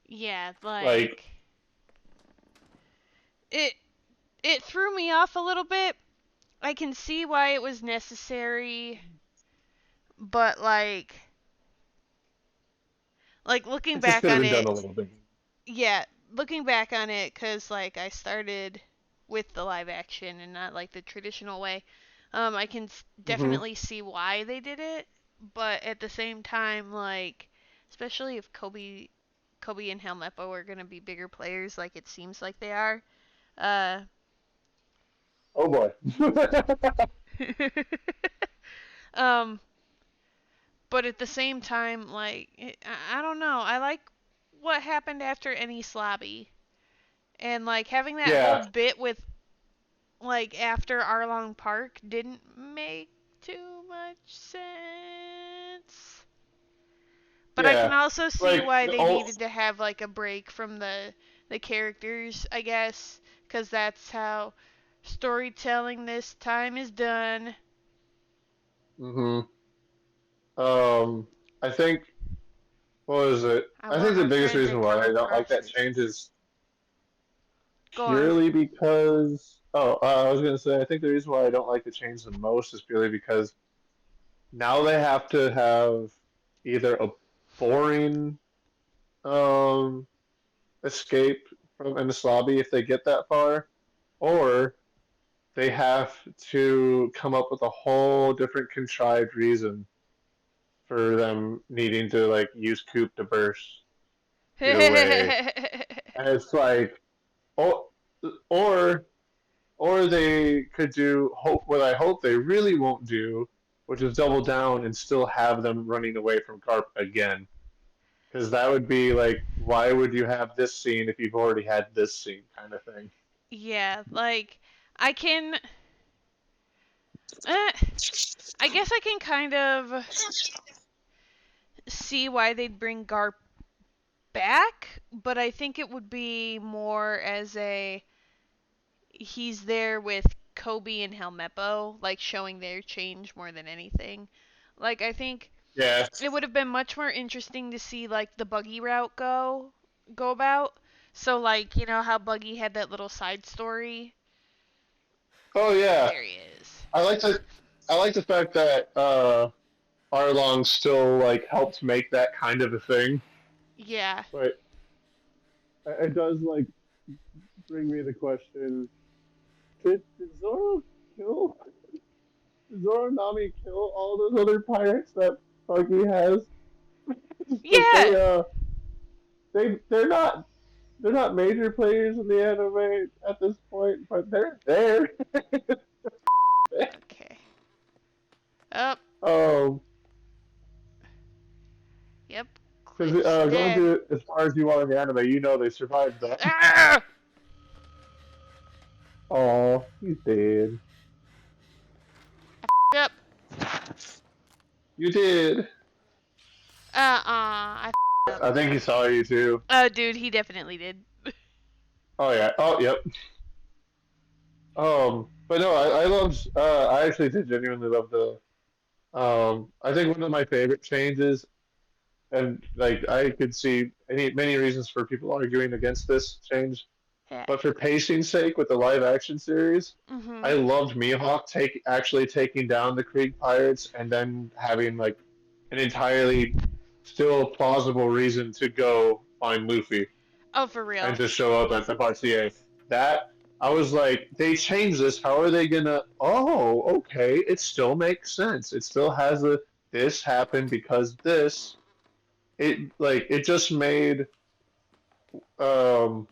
Yeah, Like, it it threw me off a little bit. I can see why it was necessary, but looking it just back could have on been done it, a little bit. yeah, looking back on it, cause I started with the live action and not like the traditional way. I can Mm-hmm. definitely see why they did it, but at the same time, especially if Kobe and Helmeppo are gonna be bigger players, like it seems like they are. Uh, Oh boy. um, but at the same time, I don't know. I like what happened after any slobby, and having that whole Yeah, bit with after Arlong Park didn't make too much sense. But I can yeah. also see Like, why they oh, needed to have a break from the characters, I guess, cuz that's how storytelling this time is done. mm-hmm. I think, what was it? I think the I'm biggest trying to reason why I cover don't like that crosses. change is Go on. purely because, I was gonna say, I think the reason why I don't like the change the most is purely because now they have to have either a boring um escape from Ennis Lobby if they get that far, or they have to come up with a whole different contrived reason for them needing to like use Coop to burst get away. And it's like, oh, or or they could do hope what I hope they really won't do, which is double down and still have them running away from Garp again. Because that would be like, why would you have this scene if you've already had this scene, kind of thing. Yeah, I can uh, I guess I can kind of see why they'd bring Garp back, but I think it would be more as a he's there with Kobe and Helmeppo, showing their change more than anything. I think Yeah. it would have been much more interesting to see the buggy route go about. So you know how Buggy had that little side story. Oh yeah. There he is. I like the I like the fact that Arlong still like helped make that kind of a thing. Yeah. But it does like bring me the question: did Zoro kill? Did Zoro Nami kill all those other pirates that Buggy has? Like Yeah. they're not major players in the anime at this point, but they're there. Okay. Up. um, Yep. because Clit's going dead. to as far as you are in the anime, you know they survived that. Ah! Oh, he's dead. Up. You did. I up. I think he saw you too. Oh, dude, he definitely did. Oh yeah. Oh yep. But no, I loved. I actually did genuinely love the. I think one of my favorite changes, and like I could see many reasons for people arguing against this change, Yeah. but for pacing's sake, with the live action series, I Mhm. loved Mihawk actually taking down the Krieg pirates and then having like an entirely still plausible reason to go find Luffy Oh, for real. and to show up at the RCA. That I was like, they changed this. How are they gonna? Oh, okay. It still makes sense. It still has a this happened because this. It just made um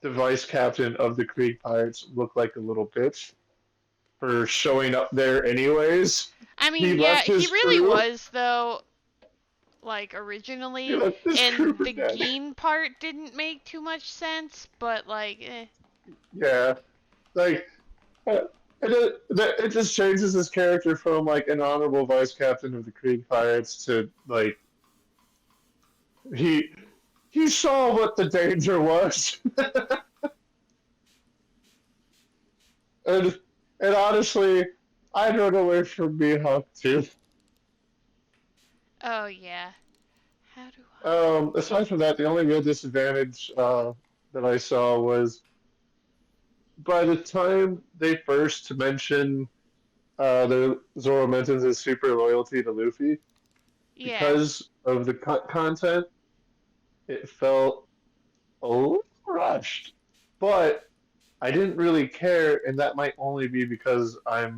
the vice captain of the Krieg Pirates look like a little bitch for showing up there anyways. I He mean, yeah, left he his really crew. was though, He originally, left his crew and for the dead. Geen part didn't make too much sense, but Yeah, like it just changes his character from like an honorable vice captain of the Krieg Pirates to like he he saw what the danger was, and honestly, I'd run away from Mihawk too. Oh yeah. How do Aside from that, the only real disadvantage that I saw was by the time they first mentioned the Zoro mentions his super loyalty to Luffy, Yeah. because of the content, it felt a little rushed. But I didn't really care, and that might only be because I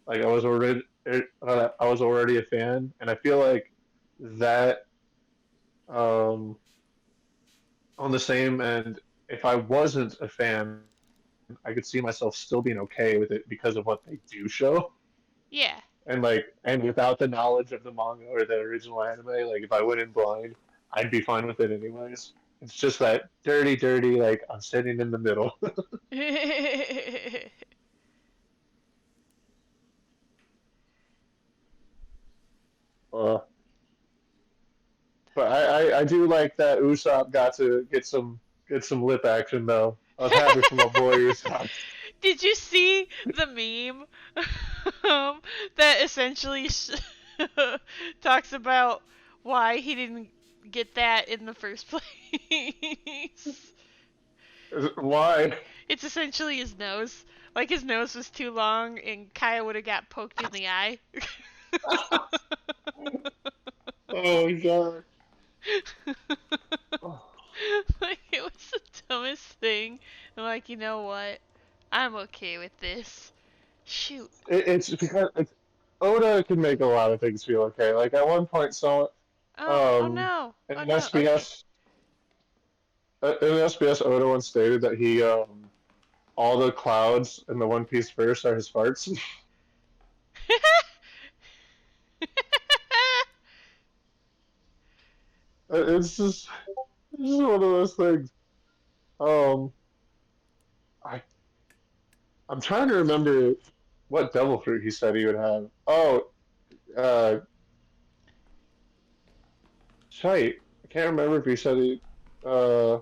was already a fan, and I feel like that um, on the same end, if I wasn't a fan, I could see myself still being okay with it because of what they do show. Yeah. And without the knowledge of the manga or the original anime, like if I went in blind, I'd be fine with it anyways. It's just that dirty, like I'm sitting in the middle. uh, but I do like that Usopp got to get some lip action though. I was happy for my boy Usopp. Did you see the meme that essentially talks about why he didn't get that in the first place? Why? It's essentially his nose. Like his nose was too long and Kaya would have got poked in the eye. Oh my god. Like it was the dumbest thing. I'm like, you know what? I'm okay with this. Shoot. It's because Oda can make a lot of things feel okay. Like at one point, Oh no. in Oh an no. Okay. SBS, Oda once stated that he all the clouds in the One Piece verse are his farts. It's just it's just one of those things. Um, I I'm trying to remember what devil fruit he said he would have. Oh, uh, shite. I can't remember if he said he. Uh,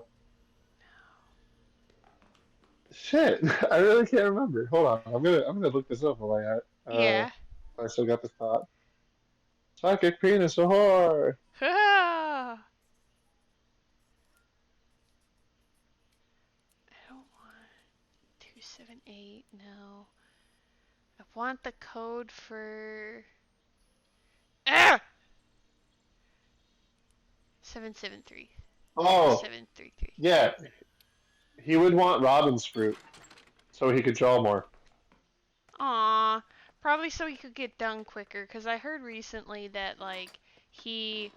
shit. I really can't remember. Hold on. I'm gonna look this up while Yeah. I still got this thought. Psychic penis, ahoy! I don't want 278. No. I want the code for ah 773 or Oh, 733. yeah. He would want Robin's fruit so he could draw more. Aw, probably so he could get done quicker. Cause I heard recently that like he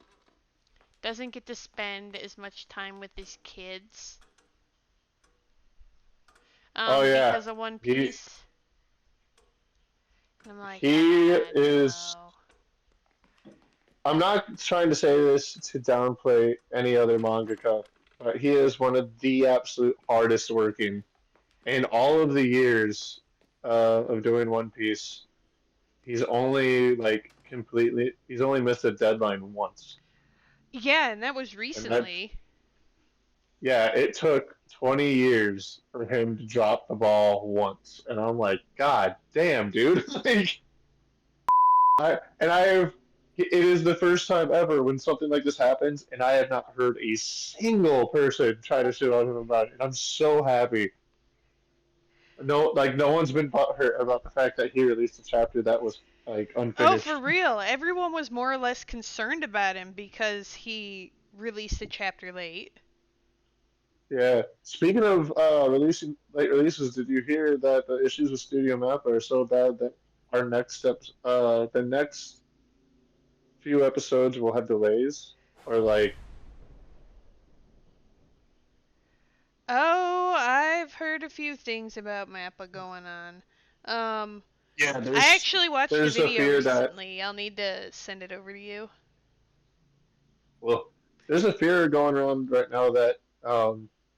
doesn't get to spend as much time with his kids Oh yeah. because of One He Piece. And I'm like, he ah, is no. I'm not trying to say this to downplay any other mangaka, but he is one of the absolute hardest working in all of the years of doing One Piece. He's only missed a deadline once. Yeah, and that was And that recently. yeah, it took 20 years for him to drop the ball once. And I'm like, God damn, dude. like I have it is the first time ever when something like this happens and I have not heard a single person try to shit on him about it. And I'm so happy. No one's been hurt about the fact that he released a chapter that was like Oh, for unfinished. real. Everyone was more or less concerned about him because he released a chapter late. Yeah. Speaking of releasing late releases, did you hear that the issues with Studio Map are so bad that our next steps, the next few episodes will have delays, or like, Oh, I've heard a few things about Mappa going on. Um, yeah, I actually watched a there's a video fear that recently. I'll need to send it over to you. well, there's a fear going around right now that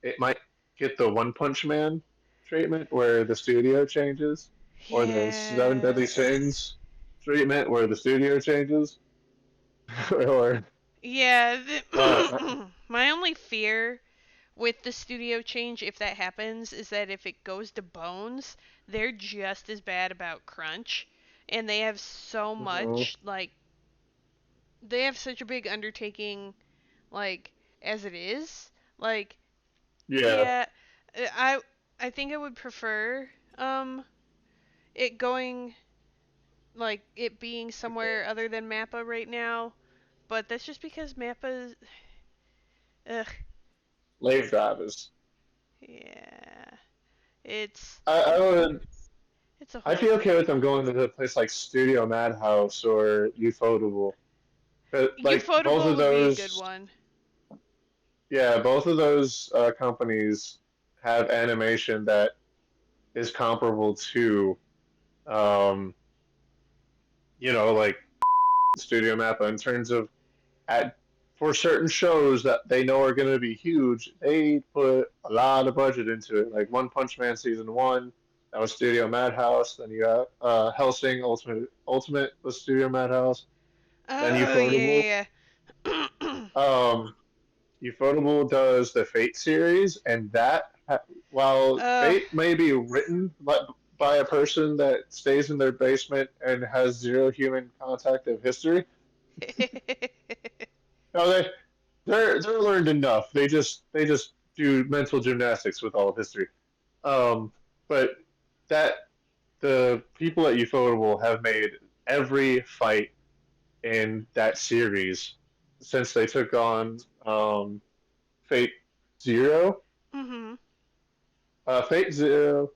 it might get the One Punch Man treatment where the studio changes, or the Seven Deadly Yeah. Sins treatment where the studio changes, or Yeah, uh, my only fear with the studio change, if that happens, is that if it goes to Bones, they're just as bad about crunch, and they have so mhm. much like they have such a big undertaking, like as it is. Like, Yeah, yeah, I think I would prefer it going like it being somewhere other than Mappa right now, but that's just because Mappa's ugh, lave drivers. yeah. It's I would. it's a I'd whole be okay with thing. them going to a place like Studio Madhouse or Ufotable. But like both Ufotable of would be a good those, one. yeah, both of those companies have animation that is comparable to, um, like Studio Mappa in terms of at for certain shows that they know are going to be huge, they put a lot of budget into it. Like One Punch Man season one, that was Studio Madhouse. Then you got Hellsing Ultimate was Studio Madhouse. Then Oh Ufotable. yeah, yeah. Um, Ufotable does the Fate series, and while uh, Fate may be written by a person that stays in their basement and has zero human contact of history, no, they're learned enough. They just do mental gymnastics with all of history. Um, but that the people at Ufotable have made every fight in that series since they took on Fate Zero, mhm. Fate Zero,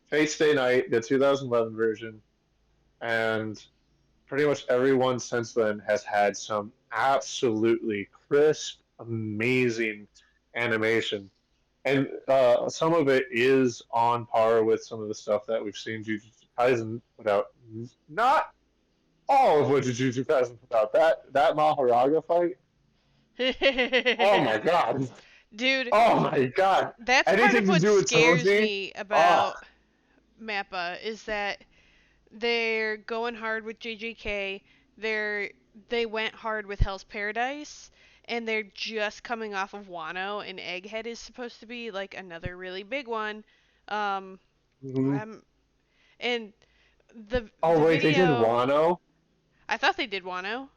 Fate Stay Night, the 2011 version, and pretty much everyone since then has had some absolutely crisp, amazing animation. And some of it is on par with some of the stuff that we've seen Jujutsu Kaisen put out. Not all of what Jujutsu Kaisen put out. That Maharaga fight. Oh my god. Dude, Oh my god. that's part of Anything to what do with scares Toji? me Oh. about Mappa is that they're going hard with JJK. They went hard with Hell's Paradise, and they're just coming off of Wano, and Egghead is supposed to be like another really big one. Um, Mhm. I'm and the Oh wait, they did video. Wano. I thought they did Wano.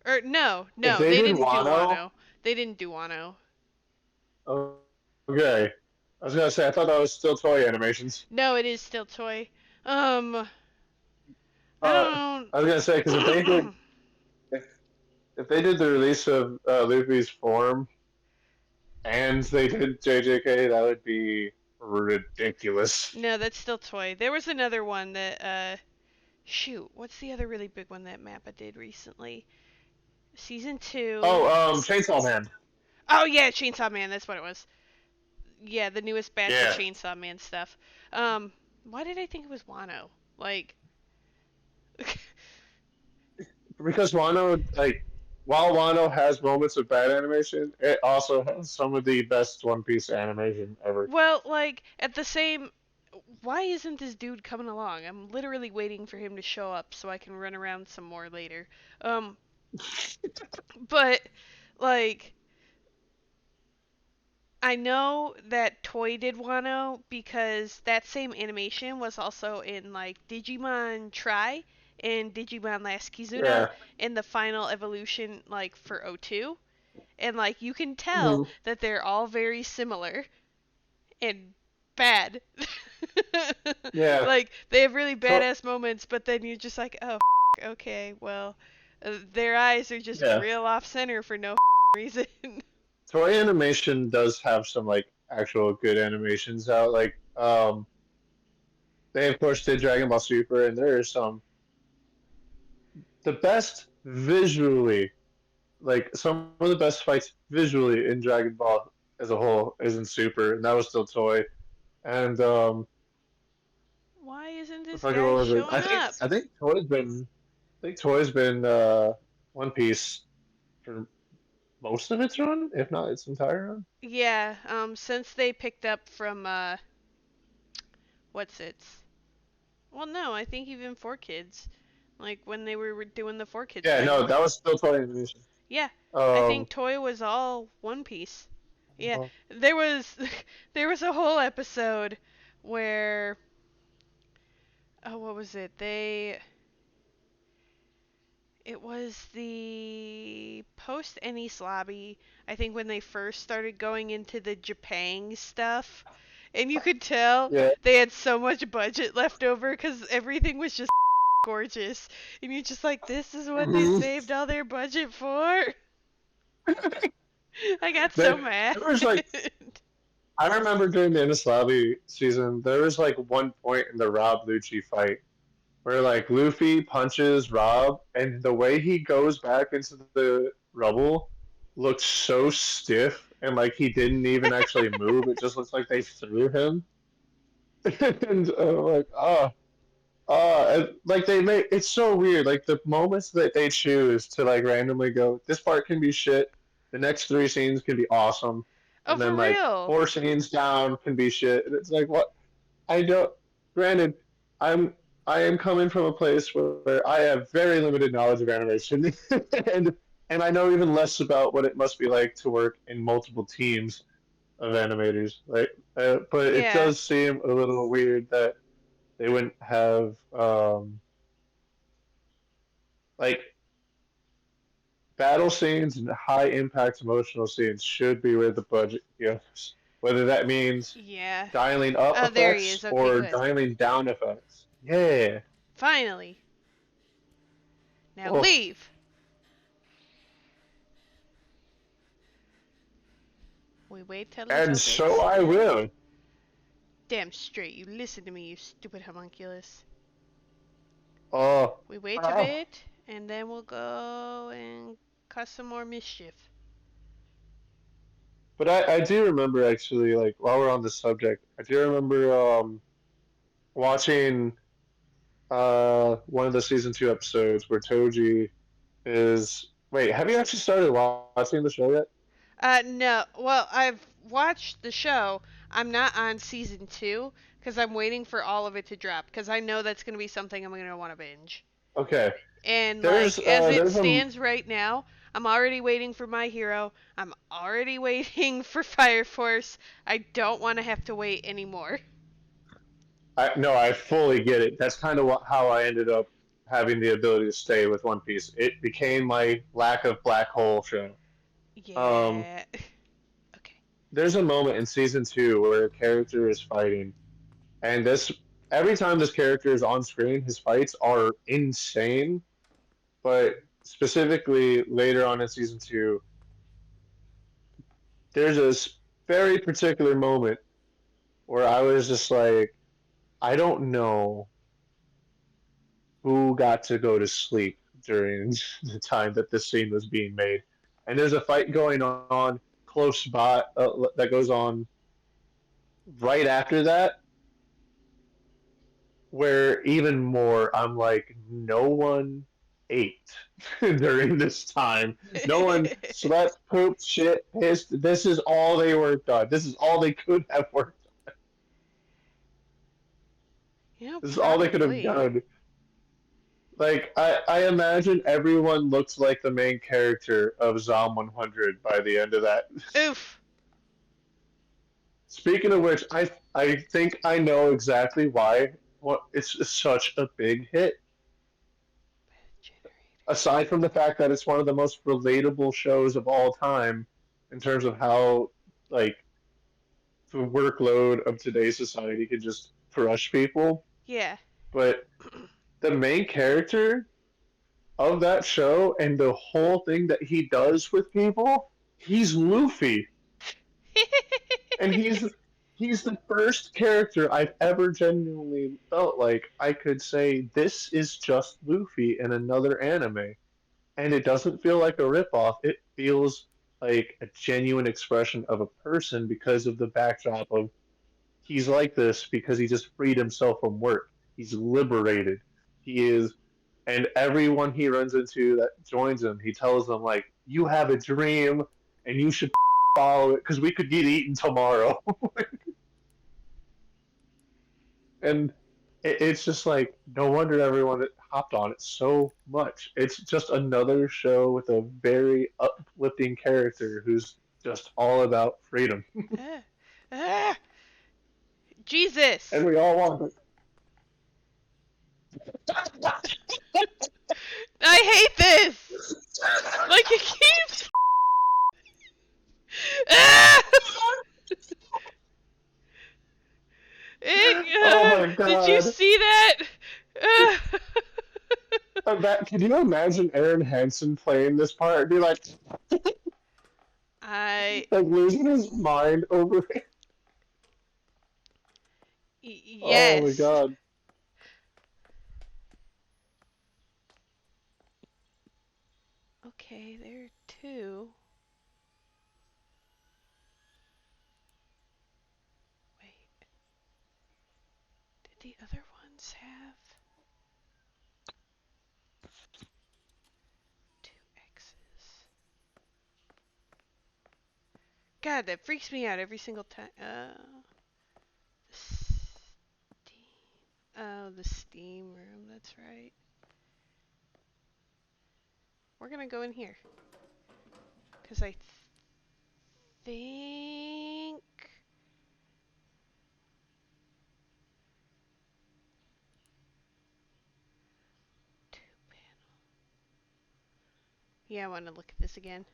Or no, If no, they they did didn't do Wano, Wano. They didn't do Wano. okay. I was gonna say I thought that was still toy animations. No, it is still toy. Um, I Uh, don't. I was gonna say because if, if they did the release of Luffy's form and they did JJK, that would be ridiculous. No, that's still toy. There was another one that shoot, what's the other really big one that Mappa did recently? Season 2. Oh, Chainsaw Man. Oh yeah, Chainsaw Man, that's what it was. Yeah, the newest batch of Yeah, Chainsaw Man stuff. Why did I think it was Wano? Like because Wano, like, while Wano has moments of bad animation, it also has some of the best One Piece animation ever. well, like at the same why isn't this dude coming along? I'm literally waiting for him to show up so I can run around some more later. Um, but like I know that Toy did Wano because that same animation was also in like Digimon Tri and Digimon Last Kizuna Yeah. in the final evolution like for O2. And like you can tell Mhm. that they're all very similar and bad. Yeah. Like they have really To- badass moments, but then you're just like, oh, okay, well, their eyes are just yeah. real off center for no reason. Toy animation does have some like actual good animations out. Like, they of course did Dragon Ball Super, and there is some the best visually, like some of the best fights visually in Dragon Ball as a whole is in Super, and that was still Toy. And Why isn't this fucking guy what was it? showing up? I think Toy's been One Piece for most of its run, if not its entire run. Yeah, since they picked up from what's it? Well, no, I think even Four Kids, like when they were doing the Four Kids Yeah, no, thing. that was still Toy animation. Yeah, I Um, think Toy was all One Piece. Yeah, there was there was a whole episode where oh what was it? It was the post Ennis lobby, I think when they first started going into the Japang stuff. And you could tell Yeah. they had so much budget left over because everything was just gorgeous. And you're just like, this is what they Mhm. saved all their budget for? I got so There, mad. there was like, I remember during the Inislavi season, there was like one point in the Rob Lucci fight where like Luffy punches Rob, and the way he goes back into the rubble looks so stiff, and like he didn't even actually move. It just looks like they threw him. And like, and, like they make it's so weird. Like the moments that they choose to like randomly go, this part can be shit. The next three scenes can be awesome, Oh, and then for like real? four scenes down can be shit. And it's like what I don't. Granted, I'm I am coming from a place where I have very limited knowledge of animation, and and I know even less about what it must be like to work in multiple teams of animators. Right, but it Yeah. does seem a little weird that they wouldn't have like battle scenes and high impact emotional scenes should be where the budget goes. Whether that means Yeah. dialing up Oh, there he effects is. Okay, or good. dialing down effects. Yeah. Finally. Now Oh, leave. We wait a little and so bit. I will. Damn straight. You listen to me, you stupid homunculus. Oh, We wait a oh. bit, and then we'll go and cause some more mischief. But I do remember actually, like while we're on the subject, I do remember watching one of the season two episodes where Toji is. Wait, have you actually started watching the show yet? No. Well, I've watched the show. I'm not on season 2 because I'm waiting for all of it to drop because I know that's going to be something I'm going to want to binge. Okay. And like as it There's a stands right now, I'm already waiting for My Hero. I'm already waiting for Fire Force. I don't want to have to wait anymore. no, I fully get it. That's kind of how I ended up having the ability to stay with One Piece. It became my lack of black hole show. Um, Yeah. Okay. there's a moment in season two where a character is fighting, and this every time this character is on screen, his fights are insane. But specifically later on in season two, there's this very particular moment where I was just like, I don't know who got to go to sleep during the time that this scene was being made. And there's a fight going on close by that goes on right after that, where even more, I'm like, no one ate during this time. No one slept, pooped, shit, pissed. This is all they worked on. This is all they could have worked. This is all they could have Probably. done. Like I imagine everyone looks like the main character of Zom 100 by the end of that. Oof. Speaking of which, I think I know exactly why. What it's such a big hit. Aside from the fact that it's one of the most relatable shows of all time, in terms of how like the workload of today's society could just crush people, Yeah. but the main character of that show and the whole thing that he does with people, he's Luffy, and he's the first character I've ever genuinely felt like I could say this is just Luffy in another anime, and it doesn't feel like a ripoff. It feels like a genuine expression of a person because of the backdrop of he's like this because he just freed himself from work. He's liberated. He is, and everyone he runs into that joins him, he tells them like, "You have a dream, and you should follow it because we could get eaten tomorrow." And it's just like no wonder everyone hopped on it so much. It's just another show with a very uplifting character who's just all about freedom, Ah. Ah. Jesus. and we all want I hate this. Like it keeps. Ah! Oh my Did you god. see that? Can you imagine Aaron Hansen playing this part and be I like losing his mind over it? Oh my yes. god. Okay, there are two. Wait, did the other ones have two X's? God, that freaks me out every single time. The steam room. That's right. We're gonna go in here because I think two panel. Yeah, I want to look at this again.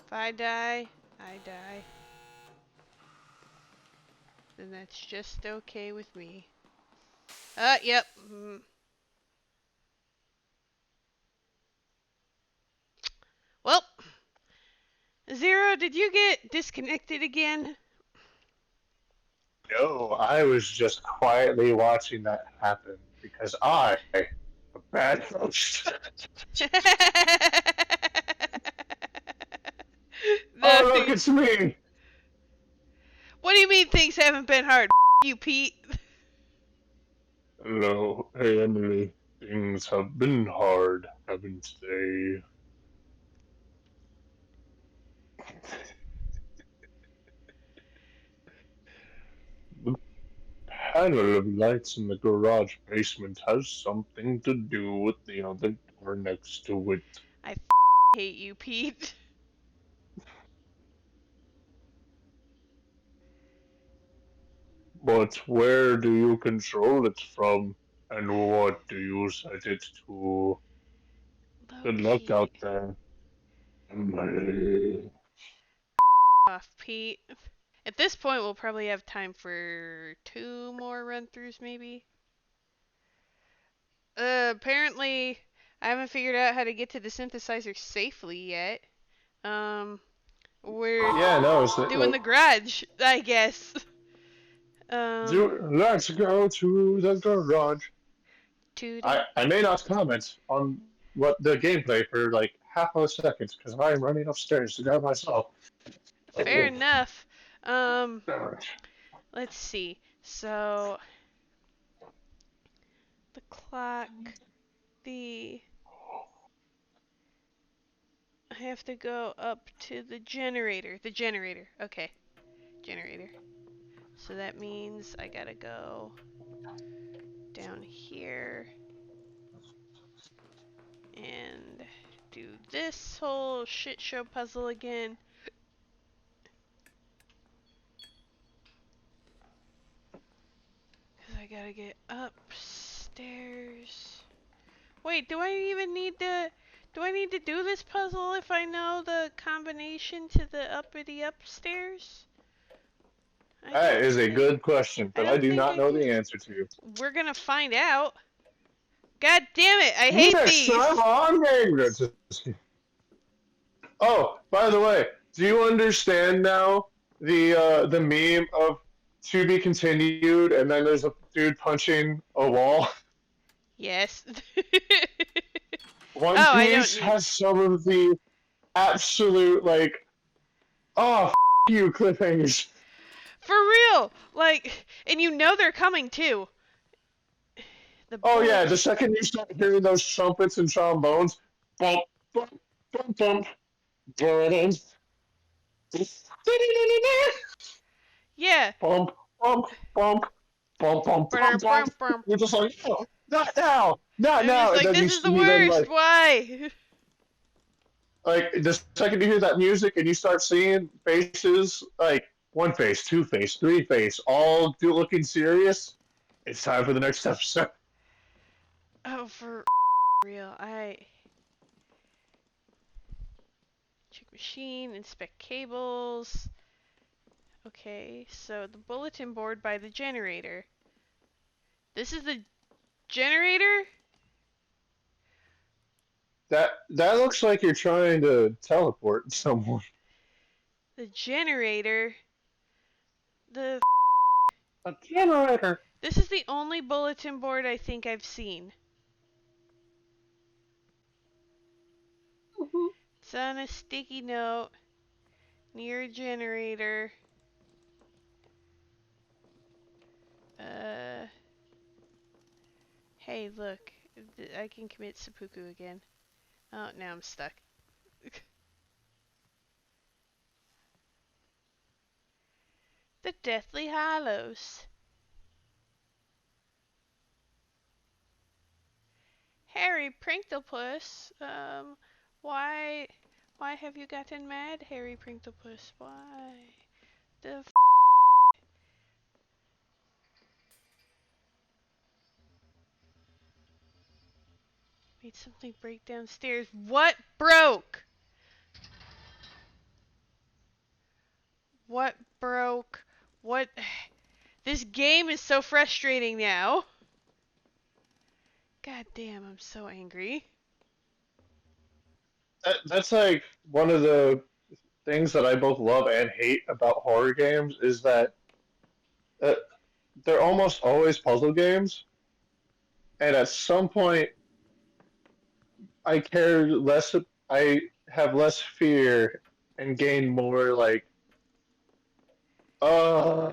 If I die, I die. Then that's just okay with me. Yep. Well, Zero, did you get disconnected again? No, I was just quietly watching that happen because a bad host. No, Oh, look, it's me. what do you mean things haven't been hard? You, Pete. Hello, hey Emily. Things have been hard, haven't they? The panel of lights in the garage basement has something to do with the other door next to it. I hate you, Pete. But where do you control it from? And what do you set it to? Low Good luck key. out there, Emily. Off, Pete. At this point, we'll probably have time for two more run-throughs, maybe. Apparently, I haven't figured out how to get to the synthesizer safely yet. Um, we're Yeah, no, it's doing like, the garage, I guess. let's go to the garage. To I may not comment on what the gameplay for like half a second because I'm running upstairs to grab myself. fair Oh, enough. Um, gosh. let's see. So, the clock, the I have to go up to the generator. The generator. Okay. Generator. So that means I gotta go down here and do this whole shit show puzzle again. Cause I gotta get upstairs. Wait, do I even need to do this puzzle if I know the combination to the uppity upstairs? I That don't is a think good question, I but I don't do think not I know can. the answer to. We're gonna find out. God damn it, I hate Next time these. on Game. Oh, by the way, do you understand now the meme of to be continued and then there's a dude punching a wall? Yes. One Oh, I don't Piece need. has some of the absolute like you cliffhangers. For real! Like, and you know they're coming too. The Oh yeah, the bullets. second you start hearing those trumpets and trombones, bump, bump, bump, bump, bump, Yeah. bump, bump, bump, bump, bump, bump, bump. You're just like, oh, not now, not I'm now, just and like, then you this is the see them worst. Why? like the second you hear that music and you start seeing faces, like one face, two face, three face, all looking serious. It's time for the next episode. Oh, for real. Check machine, inspect cables. Okay, so the bulletin board by the generator. This is the generator? That looks like you're trying to teleport someone. The generator? The A generator. This is the only bulletin board I think I've seen. Mhm. It's on a sticky note near a generator. Uh, hey, look. I can commit seppuku again. Oh, now I'm stuck. The Deathly Hallows. Harry Prinklepus, why, why have you gotten mad, Harry Prinklepus? Why? The f Made something break downstairs. What broke? What broke? What? This game is so frustrating now. God damn, I'm so angry. That's like one of the things that I both love and hate about horror games is that uh, they're almost always puzzle games, and at some point I care less. I have less fear and gain more like, uh,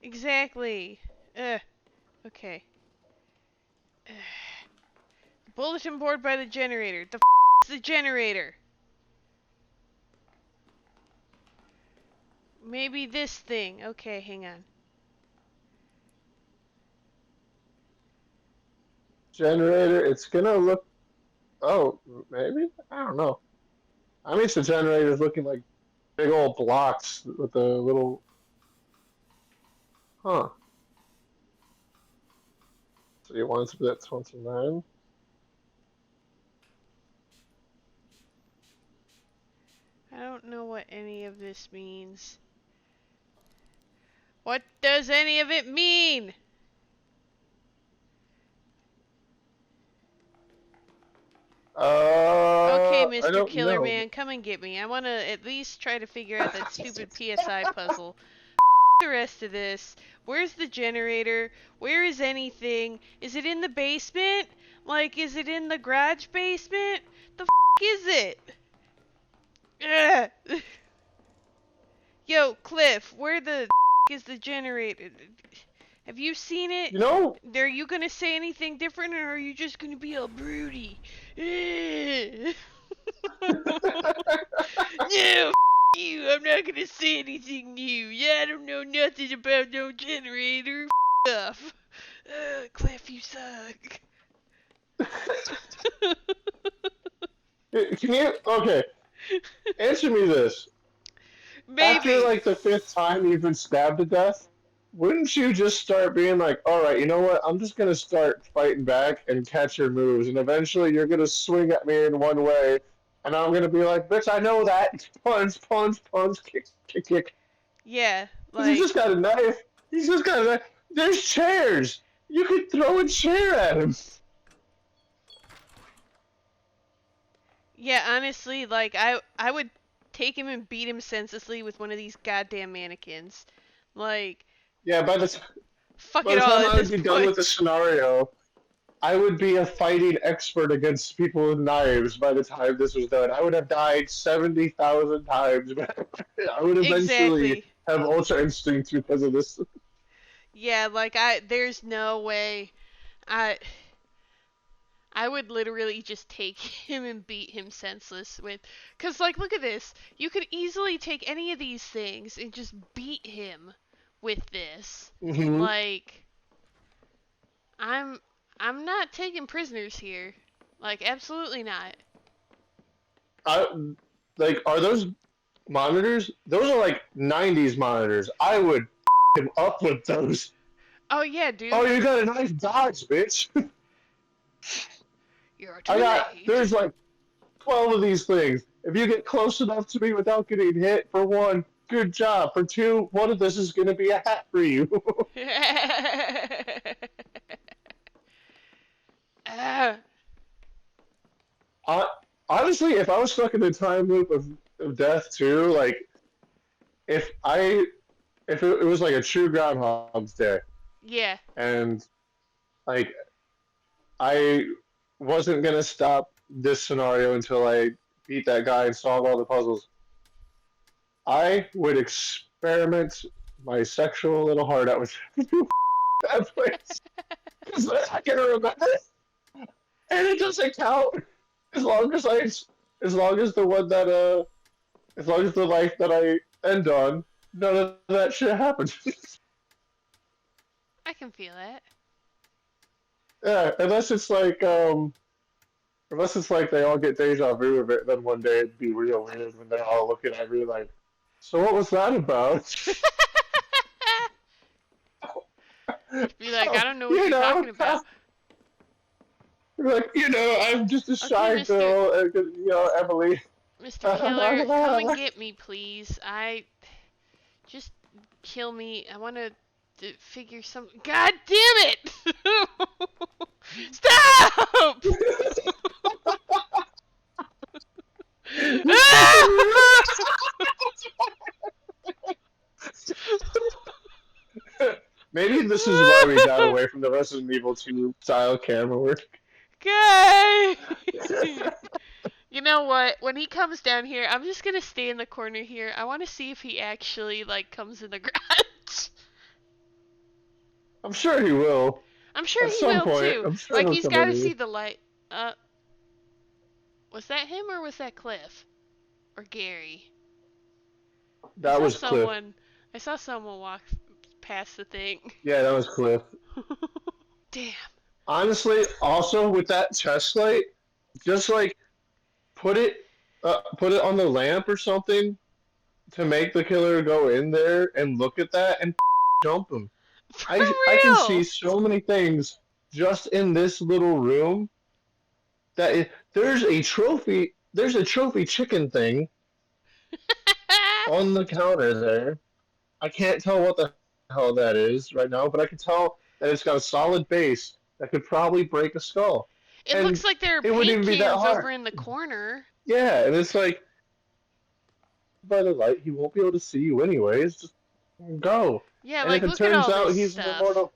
Exactly. Okay. Bulletin board by the generator. The f is the generator? Maybe this thing. Okay, hang on. generator. It's gonna look. Oh, maybe I don't know. I'm used to generators looking like big old blocks with a little. Huh. So you want it to be at 29? I don't know what any of this means. What does any of it mean? Okay, I Mr. don't Killer know. Man, come and get me. I want to at least try to figure out that stupid PSI puzzle. The rest of this. Where's the generator? Where is anything? Is it in the basement? Like, is it in the garage basement? The is it? Ugh. Yo, Cliff, where the is the generator? Have you seen it? You know, Are you gonna say anything different, or are you just gonna be all broody? No, you. I'm not gonna say anything new. Yeah, I don't know nothing about no generator. Off. Cliff, you suck. can you? Okay, answer me this. After Maybe. like the fifth time you've been stabbed to death, wouldn't you just start being like, all right, you know what? I'm just gonna start fighting back and catch your moves, and eventually you're gonna swing at me in one way, and I'm gonna be like, bitch, I know that. Punch, punch, punch, kick, kick, kick. Yeah, Because he's just like, got a knife. He's just got a knife. There's chairs. You could throw a chair at him. yeah, honestly, like, I would take him and beat him senselessly with one of these goddamn mannequins. Like, Yeah, fuck by it the all time at I would this be done point. with the scenario, I would be a fighting expert against people with knives by the time this was done. I would have died 70,000 times. I would eventually Exactly. have ultra instinct because of this. Yeah, like, there's no way. I, I would literally just take him and beat him senseless with. Cause, like, look at this. You could easily take any of these things and just beat him with this. Hmm. Like, I'm, I'm not taking prisoners here. Like, absolutely not. I, like, are those monitors? Those are like 90s monitors. I would him up with those. Oh yeah, Oh, dude. you got a knife? Dodge, bitch. You're too late. there's like 12 of these things. If you get close enough to me without getting hit, for one, good job. For two, one of this is going to be a hat for you. uh, I, honestly, if I was stuck in a time loop of death too, like if I if it was like a true Groundhog's Day, yeah. and like I wasn't gonna stop this scenario until I beat that guy and solve all the puzzles, I would experiment my sexual little heart out with that place because I can remember it, and it doesn't count as long as as long as the one that as long as the life that I end on, none of that shit happens. I can feel it. Yeah, unless it's like they all get deja vu of it, then one day it'd be real weird when they're all looking at me like, so what was that about? Be like, I Oh, don't know what you're talking about. Like, I'm just a Okay, shy girl, Emily. Mr. Killer, come and get me, please. Just kill me. I want to figure some. God damn it! Stop! Maybe this is why we got away from the Resident Evil 2 style camera work. Okay. You know what? When he comes down here, I'm just gonna stay in the corner here. I want to see if he actually like comes in the garage. I'm sure he will. I'm sure At he some will point, too. I'm sure Like he'll he's come got to in see here. the light. Was that him or was that Cliff or Gary? That was Cliff. I saw someone walk past the thing. Yeah, that was Cliff. Damn. Honestly, also with that chest light, just like put it put it on the lamp or something to make the killer go in there and look at that and jump him. For I can see real. so many things just in this little room there's a trophy chicken thing on the counter there. I can't tell what the hell that is right now, but I can tell that it's got a solid base that could probably break a skull. It And looks like there are it wouldn't paint even be that cans hard. over in the corner. Yeah, and it's like by the light, he won't be able to see you anyways. Just go. Yeah, And if like it look at turns all out this he's an stuff. immortal,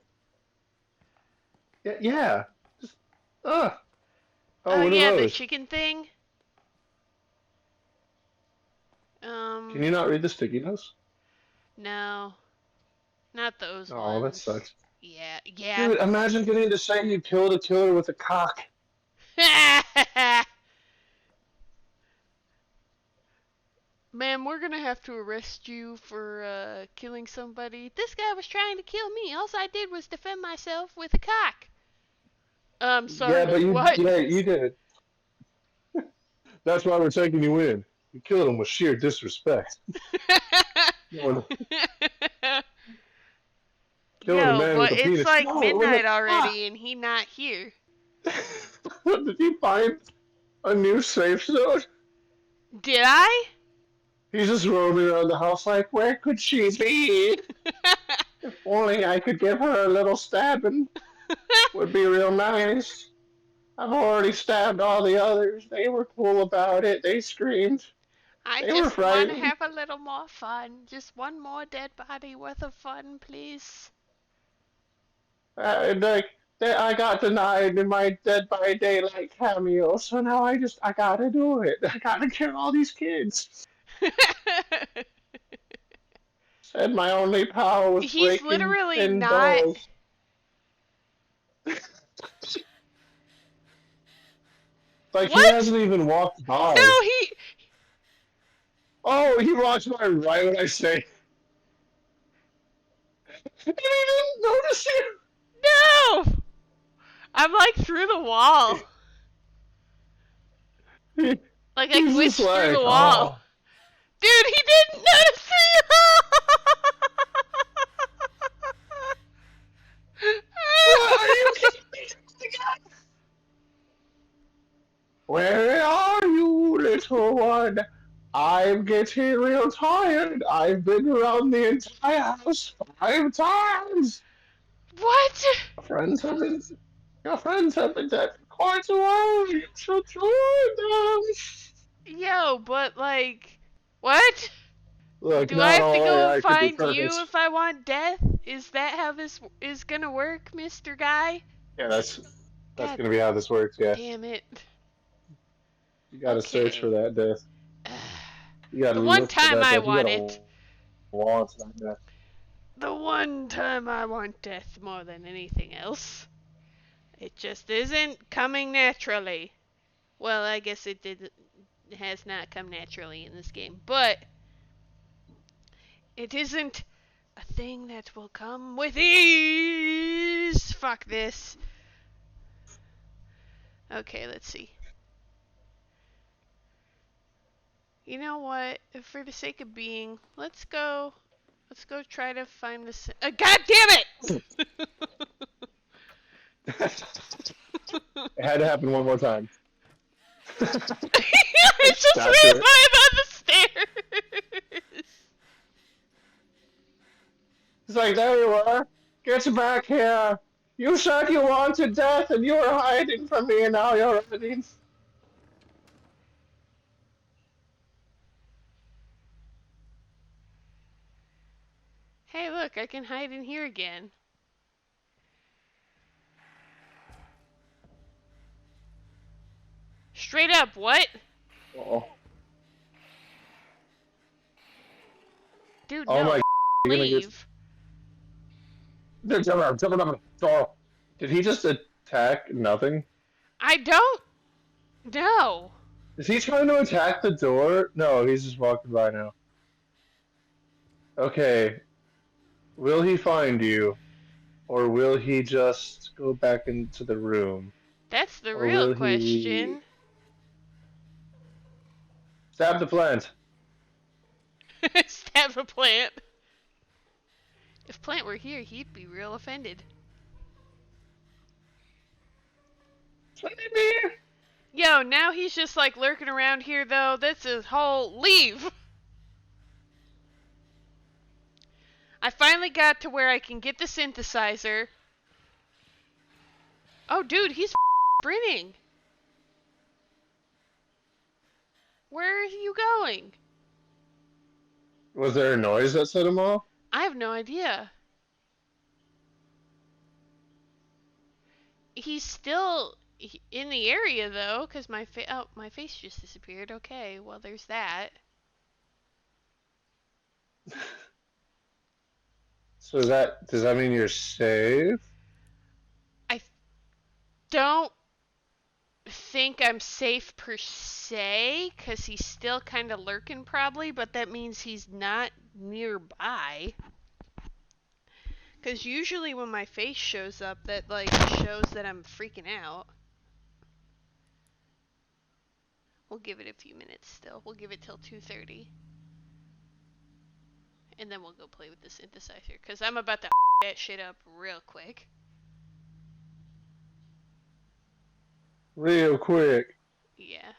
yeah. Just oh, Oh what are yeah, the those? chicken thing. Can you not read the sticky notes? No, not those Oh, that ones. sucks. Yeah, yeah. Dude, imagine getting to say you killed a killer with a cock. Ma'am, we're gonna have to arrest you for killing somebody. This guy was trying to kill me. All I did was defend myself with a cock. Yeah, Sorry, but what? you did it. That's why we're taking you in. You killed him with sheer disrespect. Killing a Yo, man with but a it's penis. like No, with a midnight cock. already and he not here. Did you find a new safe zone? Did I? He's just roaming around the house like, where could she be? If only I could give her a little stabbing. Would be real nice. I've already stabbed all the others. They were cool about it. They screamed. I They were just want to frightened. have a little more fun. Just one more dead body worth of fun, please. I got denied in my Dead by Daylight cameo, so now I gotta do it. I gotta kill all these kids. Said my only power was He's breaking literally in not. dolls. Like he What? hasn't even walked by. No, he. Oh, he walked by right when I say. And he didn't notice you. No! I'm like through the wall. Like I He's just glitched through like, the wall. oh. Dude, he didn't notice me! What are you kidding me? Where are you, little one? I'm getting real tired. I've been around the entire house 5 times. What? Your friends have been, your friends have been dead for quite a while. You should join them. Yo, but like, what? Look, Do I not have to all go AI could be find you perfect. if I want death? Is that how this is gonna work, Mr. Guy? Yeah, that's God gonna be how this works. Yeah, damn it. you gotta search for Okay. that death. You gotta The one look for time that I death. You want gotta it. want that death. The one time I want death more than anything else. It just isn't coming naturally. Well, I guess it has not come naturally in this game, but it isn't a thing that will come with ease. Fuck this. Okay, let's see. You know what? For the sake of being, let's go. Let's go try to find this. God damn it! It had to happen one more time. I just Got to ran it. by him on the stairs. It's like, there you are. Get back here. You said you wanted death and you were hiding from me and now you're running. Hey, look, I can hide in here again. Straight up, what? Oh, Dude, oh no, my, you're gonna get. leave. Did he just attack nothing? I don't know. Is he trying to attack the door? No, he's just walking by now. Okay, will he find you? Or will he just go back into the room? That's the Or real will he leave? question. Stab the plant. Stab a plant. If Plant were here, he'd be real offended. Maybe. Yo, now he's just like lurking around here though. That's his whole leave. I finally got to where I can get the synthesizer. Oh, dude, he's sprinting. Where are you going? Was there a noise that set him off? I have no idea. He's still in the area though, cause my face just disappeared. Okay, well there's that. So does that mean you're safe? I don't think I'm safe per se, cause he's still kind of lurking probably, but that means he's not nearby. Cause usually when my face shows up, that like shows that I'm freaking out. We'll give it a few minutes still. We'll give it till 2:30. And then we'll go play with the synthesizer. Because I'm about to that shit up real quick. Real quick. Yeah.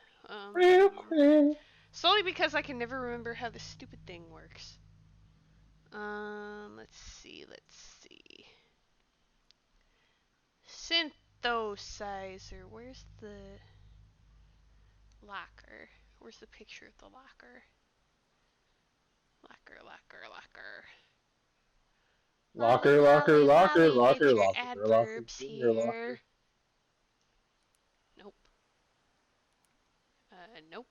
Real quick. Solely because I can never remember how this stupid thing works. Let's see. Synthesizer. Where's the locker? Where's the picture of the locker? Locker. Locker, Lolly, locker, lolly, locker, lolly, locker, get your locker, locker, adverbs junior here. locker. Nope. Nope.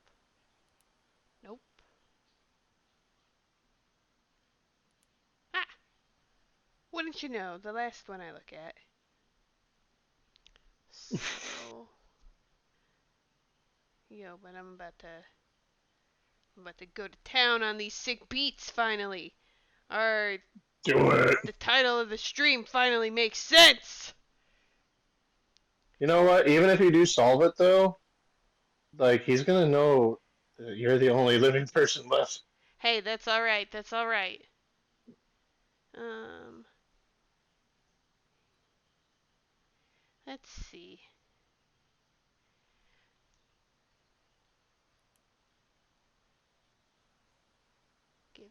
Nope. Ah! Wouldn't you know, the last one I look at. So, yo, but I'm about to go to town on these sick beats finally. Or Do it. the title of the stream finally makes sense. You know what? Even if you do solve it though, like he's gonna know that you're the only living person left. Hey, that's alright, that's alright. Um, let's see.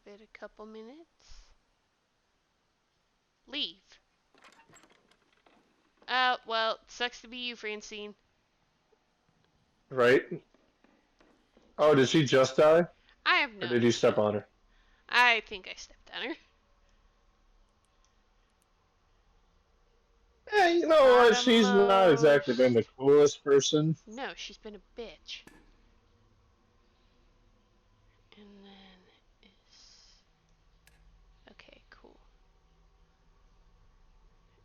it a couple minutes. Leave. Well, sucks to be you, Francine. Right? Oh, did she just die? I have Or no did you idea. step on her? I think I stepped on her. Yeah, you know Got what? a She's not exactly been most. the coolest person. No, she's been a bitch. And then is. Okay, cool.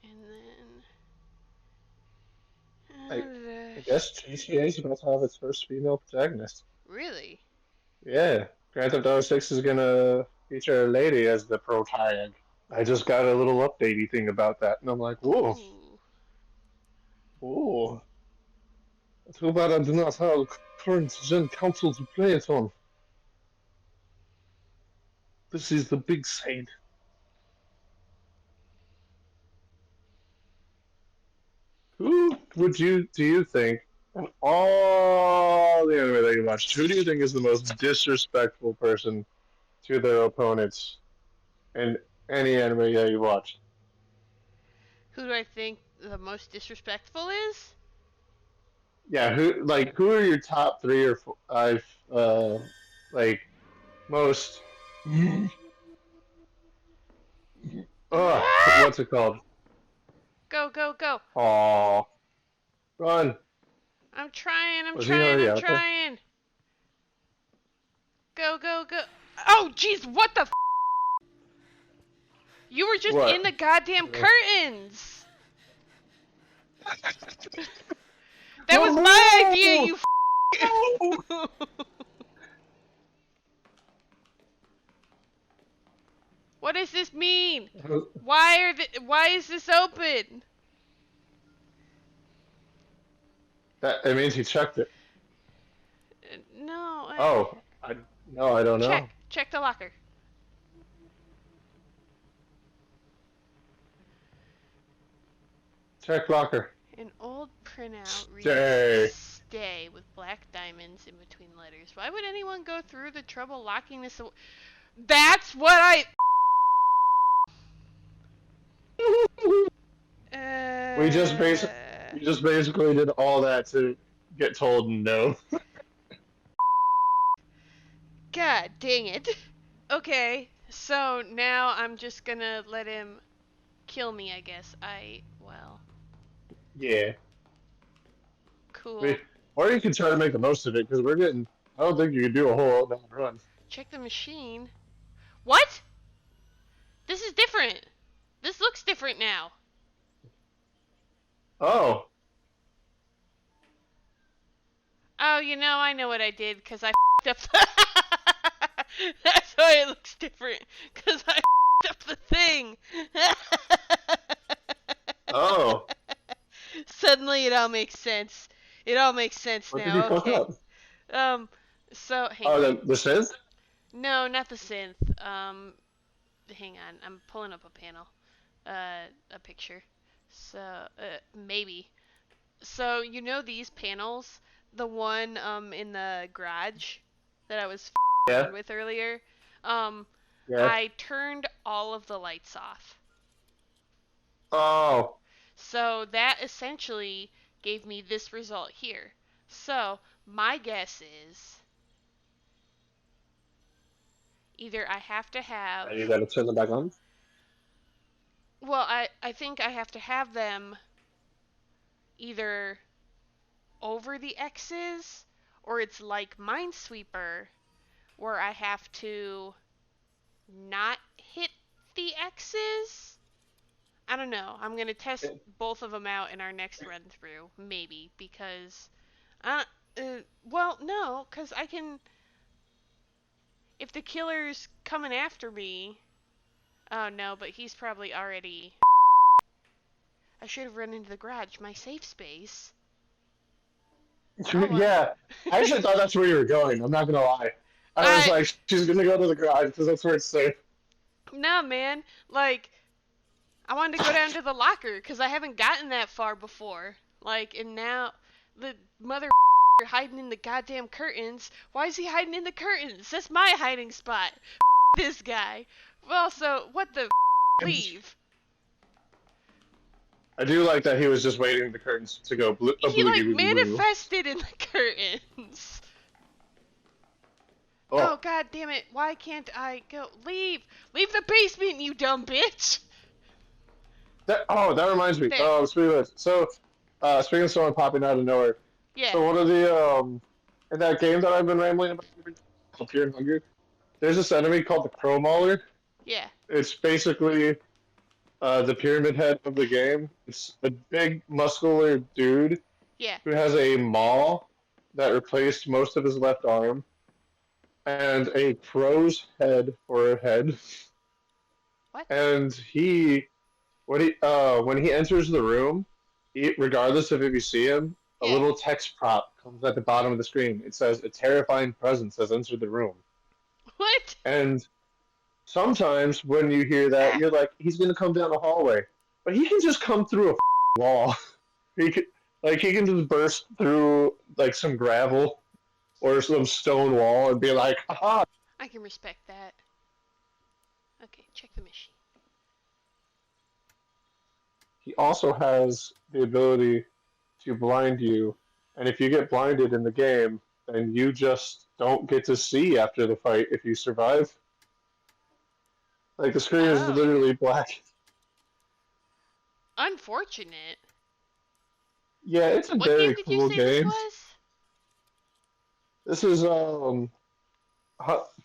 And I, then. I guess GTA is about to have its first female protagonist. Really? Yeah, Grand Theft Auto 6 is gonna feature a lady as the protag. I just got a little updatey thing about that, and I'm like, whoa, Ooh. whoa. Too bad I do not have current gen console to play it on. This is the big side. Who would you do you think, in all the anime that you watched, who do you think is the most disrespectful person to their opponents in any anime that you watched? Who do I think the most disrespectful is? Yeah, who are your top three or five like most Ah! what's it called? Go, go, go. Aw, run. I'm trying, I'm Was he trying, already I'm out there? trying. Go, go, go. Oh, jeez, what the f? You were just in What? the goddamn curtains. That was my idea, Oh you no! f. What does this mean? Why is this open? That it means he checked it. No, Oh, I no, I don't know. check the locker. Check locker. An old printout reads Stay. stay with black diamonds in between letters. Why would anyone go through the trouble locking this away? That's what I. we just basi- Uh, we just basically did all that to get told no. God dang it. Okay, so now I'm just gonna let him kill me, I guess. Well, Yeah. cool. We, or you can try to make the most of it because we're getting. I don't think you can do a whole run. Check the machine. What? This is different. This looks different now. Oh, Oh, I know what I did because I up the. That's why it looks different because I up the thing. oh. Suddenly, it all makes sense. It all makes sense What did you now. fuck Okay. up? Um. So hang Oh, on. the synth. No, not the synth. Hang on. I'm pulling up a panel. A picture. So, maybe. So these panels, the one in the garage that I was Yeah. around with earlier. Um, Yeah. I turned all of the lights off. Oh. So that essentially gave me this result here. So my guess is either I have to have. And you gotta turn them back on. Well, I think I have to have them either over the X's or it's like Minesweeper where I have to not hit the X's. I don't know. I'm gonna test both of them out in our next run through, maybe, because, uh, well, no, because I can. If the killer's coming after me, oh no, but he's probably already. I should have run into the garage, my safe space. Oh well. Yeah. I actually thought that's where you were going. I'm not gonna lie. I was I like, she's gonna go to the garage because that's where it's safe. No, man. Like, I wanted to go down to the locker because I haven't gotten that far before. Like, and now the mother hiding in the goddamn curtains. Why is he hiding in the curtains? That's my hiding spot. this guy. Well, so what the leave? I do like that he was just waiting the curtains to go a He like blue blue. manifested in the curtains. Oh Oh, god damn it! Why can't I go? Leave! Leave the basement, you dumb bitch! that reminds me. There. Speaking of, speaking of someone popping out of nowhere. Yeah. So one of the in that game that I've been rambling about, Fear and Hunger, there's this enemy called the Crow Mauler. Yeah. It's basically the pyramid head of the game. It's a big muscular dude Yeah. who has a maul that replaced most of his left arm and a crow's head for a head. What? And when he enters the room, regardless of if you see him, a Yeah. little text prop comes at the bottom of the screen. It says, "A terrifying presence has entered the room." What? And sometimes when you hear that, you're like, "He's gonna come down the hallway," but he can just come through a wall. He can just burst through like some gravel or some stone wall and be like, "Aha!" I can respect that. Okay, check the machine. He also has the ability to blind you, and if you get blinded in the game, then you just don't get to see after the fight if you survive. Like the screen is Oh. literally black. Unfortunate. Yeah, it's a What game very did you cool say this game. was? This is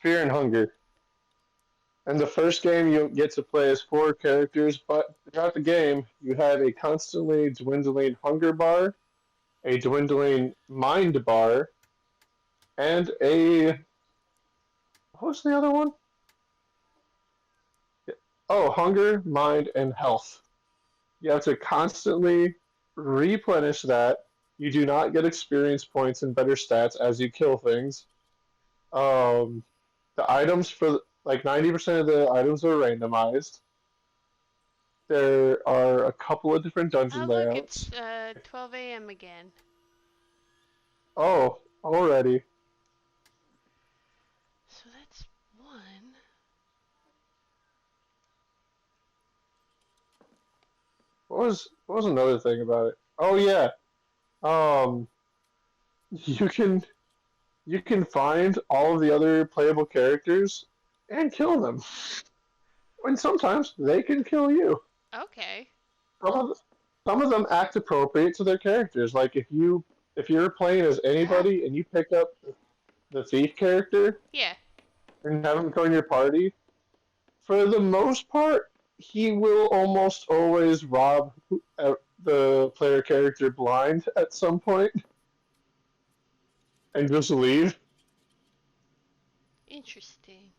Fear and Hunger. And the first game you get to play as four characters, but throughout the game you have a constantly dwindling hunger bar, a dwindling mind bar, and a what was the other one? Oh, hunger, mind, and health. You have to constantly replenish that. You do not get experience points and better stats as you kill things. Um, the items for like 90% of the items are randomized. There are a couple of different dungeon Oh, look, layouts. it's 12 a.m. again. Oh, already. So that's one. What was another thing about it? Oh yeah. Um, you can you can find all of the other playable characters and kill them. And sometimes they can kill you. Okay. Some of, some of them act appropriate to their characters. Like if you're playing as anybody and you pick up the thief character Yeah. and have him join your party, for the most part, he will almost always rob the player character blind at some point and just leave. Interesting.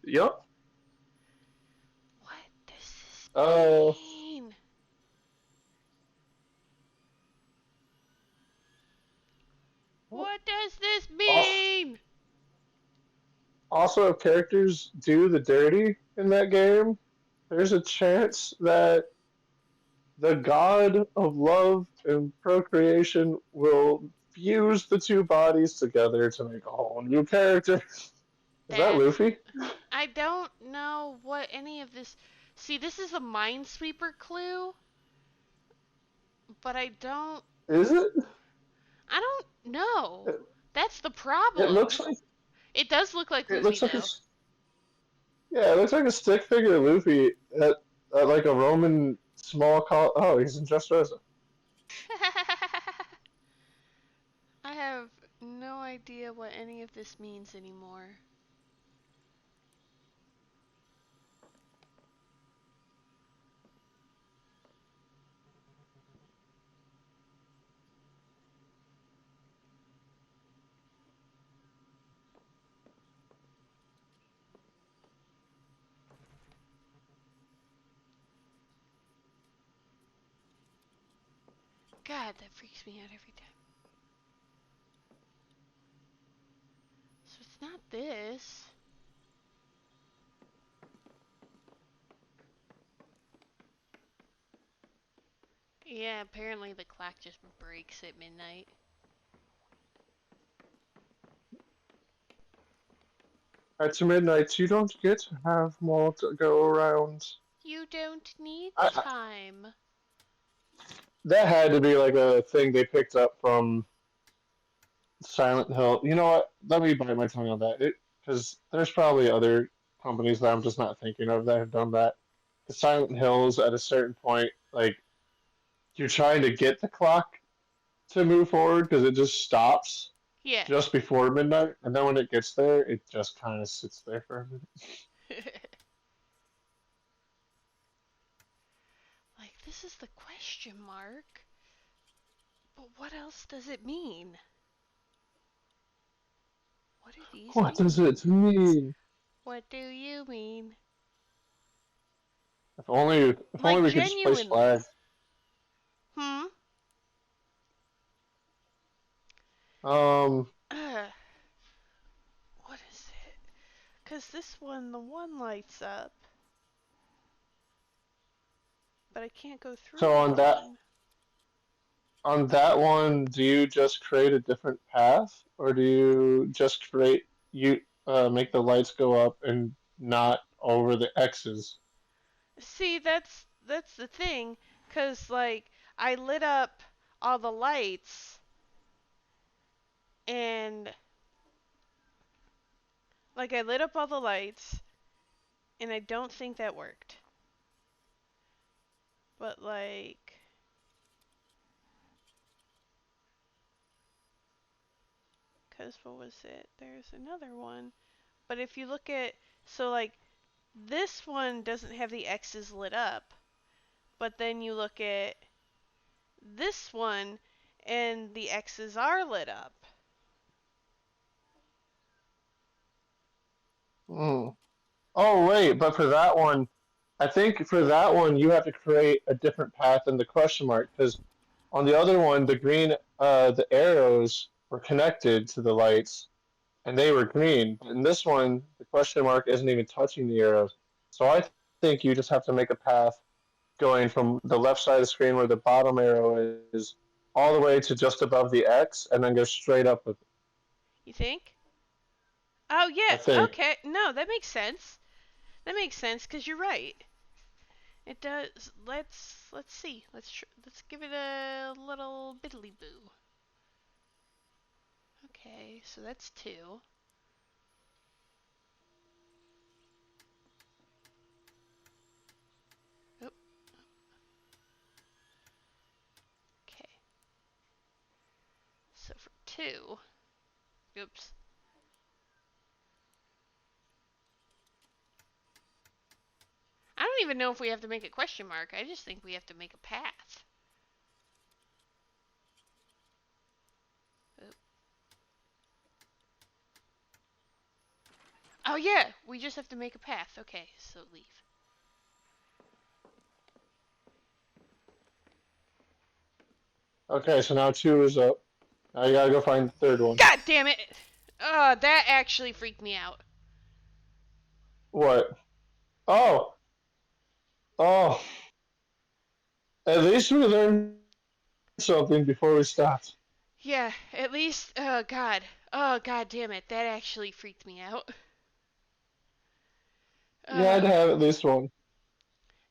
Yep. What does this Uh, mean? What does this also, mean? also, if characters do the dirty in that game, there's a chance that the god of love and procreation will fuse the two bodies together to make a whole new character. Is that That's. Luffy? I don't know what any of this. See, this is a Minesweeper clue, but I don't. Is it? I don't know. It, That's the it looks problem. like It does look like it Luffy, looks like a though. yeah, it looks like a stick figure Luffy at like a Roman small col. Oh, he's in Dressrosa. I have no idea what any of this means anymore. God, that freaks me out every time. So it's not this. Yeah, apparently the clock just breaks at midnight. At midnight, you don't get to have more to go around. You don't need I, time. that had to be like a thing they picked up from Silent Hill. You know what? Let me bite my tongue on that. Because there's probably other companies that I'm just not thinking of that have done that. The Silent Hills at a certain point, like you're trying to get the clock to move forward because it just stops Yeah. just before midnight, and then when it gets there, it just kind of sits there for a minute. Like, this is the question mark. But what else does it mean? What do these What mean? does it mean? What do you mean? If only Like, we could just place genuinely. flags. Hmm? Um, What is it? Because this one, the one lights up, but I can't go through so the on that one. on that one, do you just create a different path, or do you just create you make the lights go up and not over the X's? See, that's the thing, 'cause like I lit up all the lights and like I lit up all the lights and I don't think that worked. But like 'cause what was it? There's another one. But if you look at so like this one doesn't have the X's lit up, but then you look at this one and the X's are lit up. Hmm. Oh wait, but for that one, I think for that one you have to create a different path than the question mark because on the other one the arrows were connected to the lights and they were green. But in this one, the question mark isn't even touching the arrows. So I think you just have to make a path going from the left side of the screen where the bottom arrow is all the way to just above the X and then go straight up with it. You think? Oh I yeah, think. okay. No, that makes sense. That makes sense because you're right. It does. Let's see. Let's give it a little biddly boo. Okay, so that's two. Oop, okay. So for two, oops. I don't even know if we have to make a question mark. I just think we have to make a path. Oop. Oh yeah, we just have to make a path. Okay, so leave. Okay, so now two is up. Now you gotta go find the third one. God damn it! That actually freaked me out. What? Oh, oh. At least we learned something before we stopped. Yeah, at least, oh god. Oh god damn it, that actually freaked me out. You had to Uh, have at least one.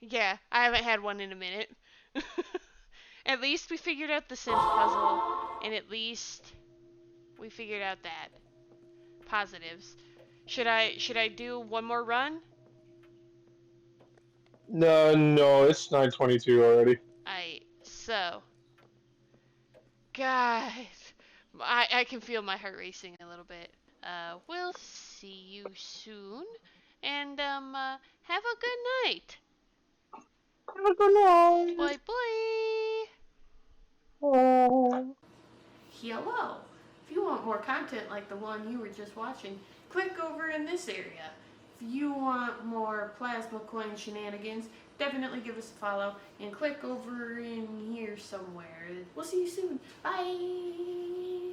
yeah, I haven't had one in a minute. At least we figured out the synth puzzle, and at least we figured out that. Positives. Should I do one more run? No, no, it's 9:22 already. So guys, I can feel my heart racing a little bit. We'll see you soon, and have a good night. Have a good night. Bye bye. Oh. Hello. If you want more content like the one you were just watching, click over in this area. If you want more plasma coin shenanigans, definitely give us a follow and click over in here somewhere. We'll see you soon. Bye.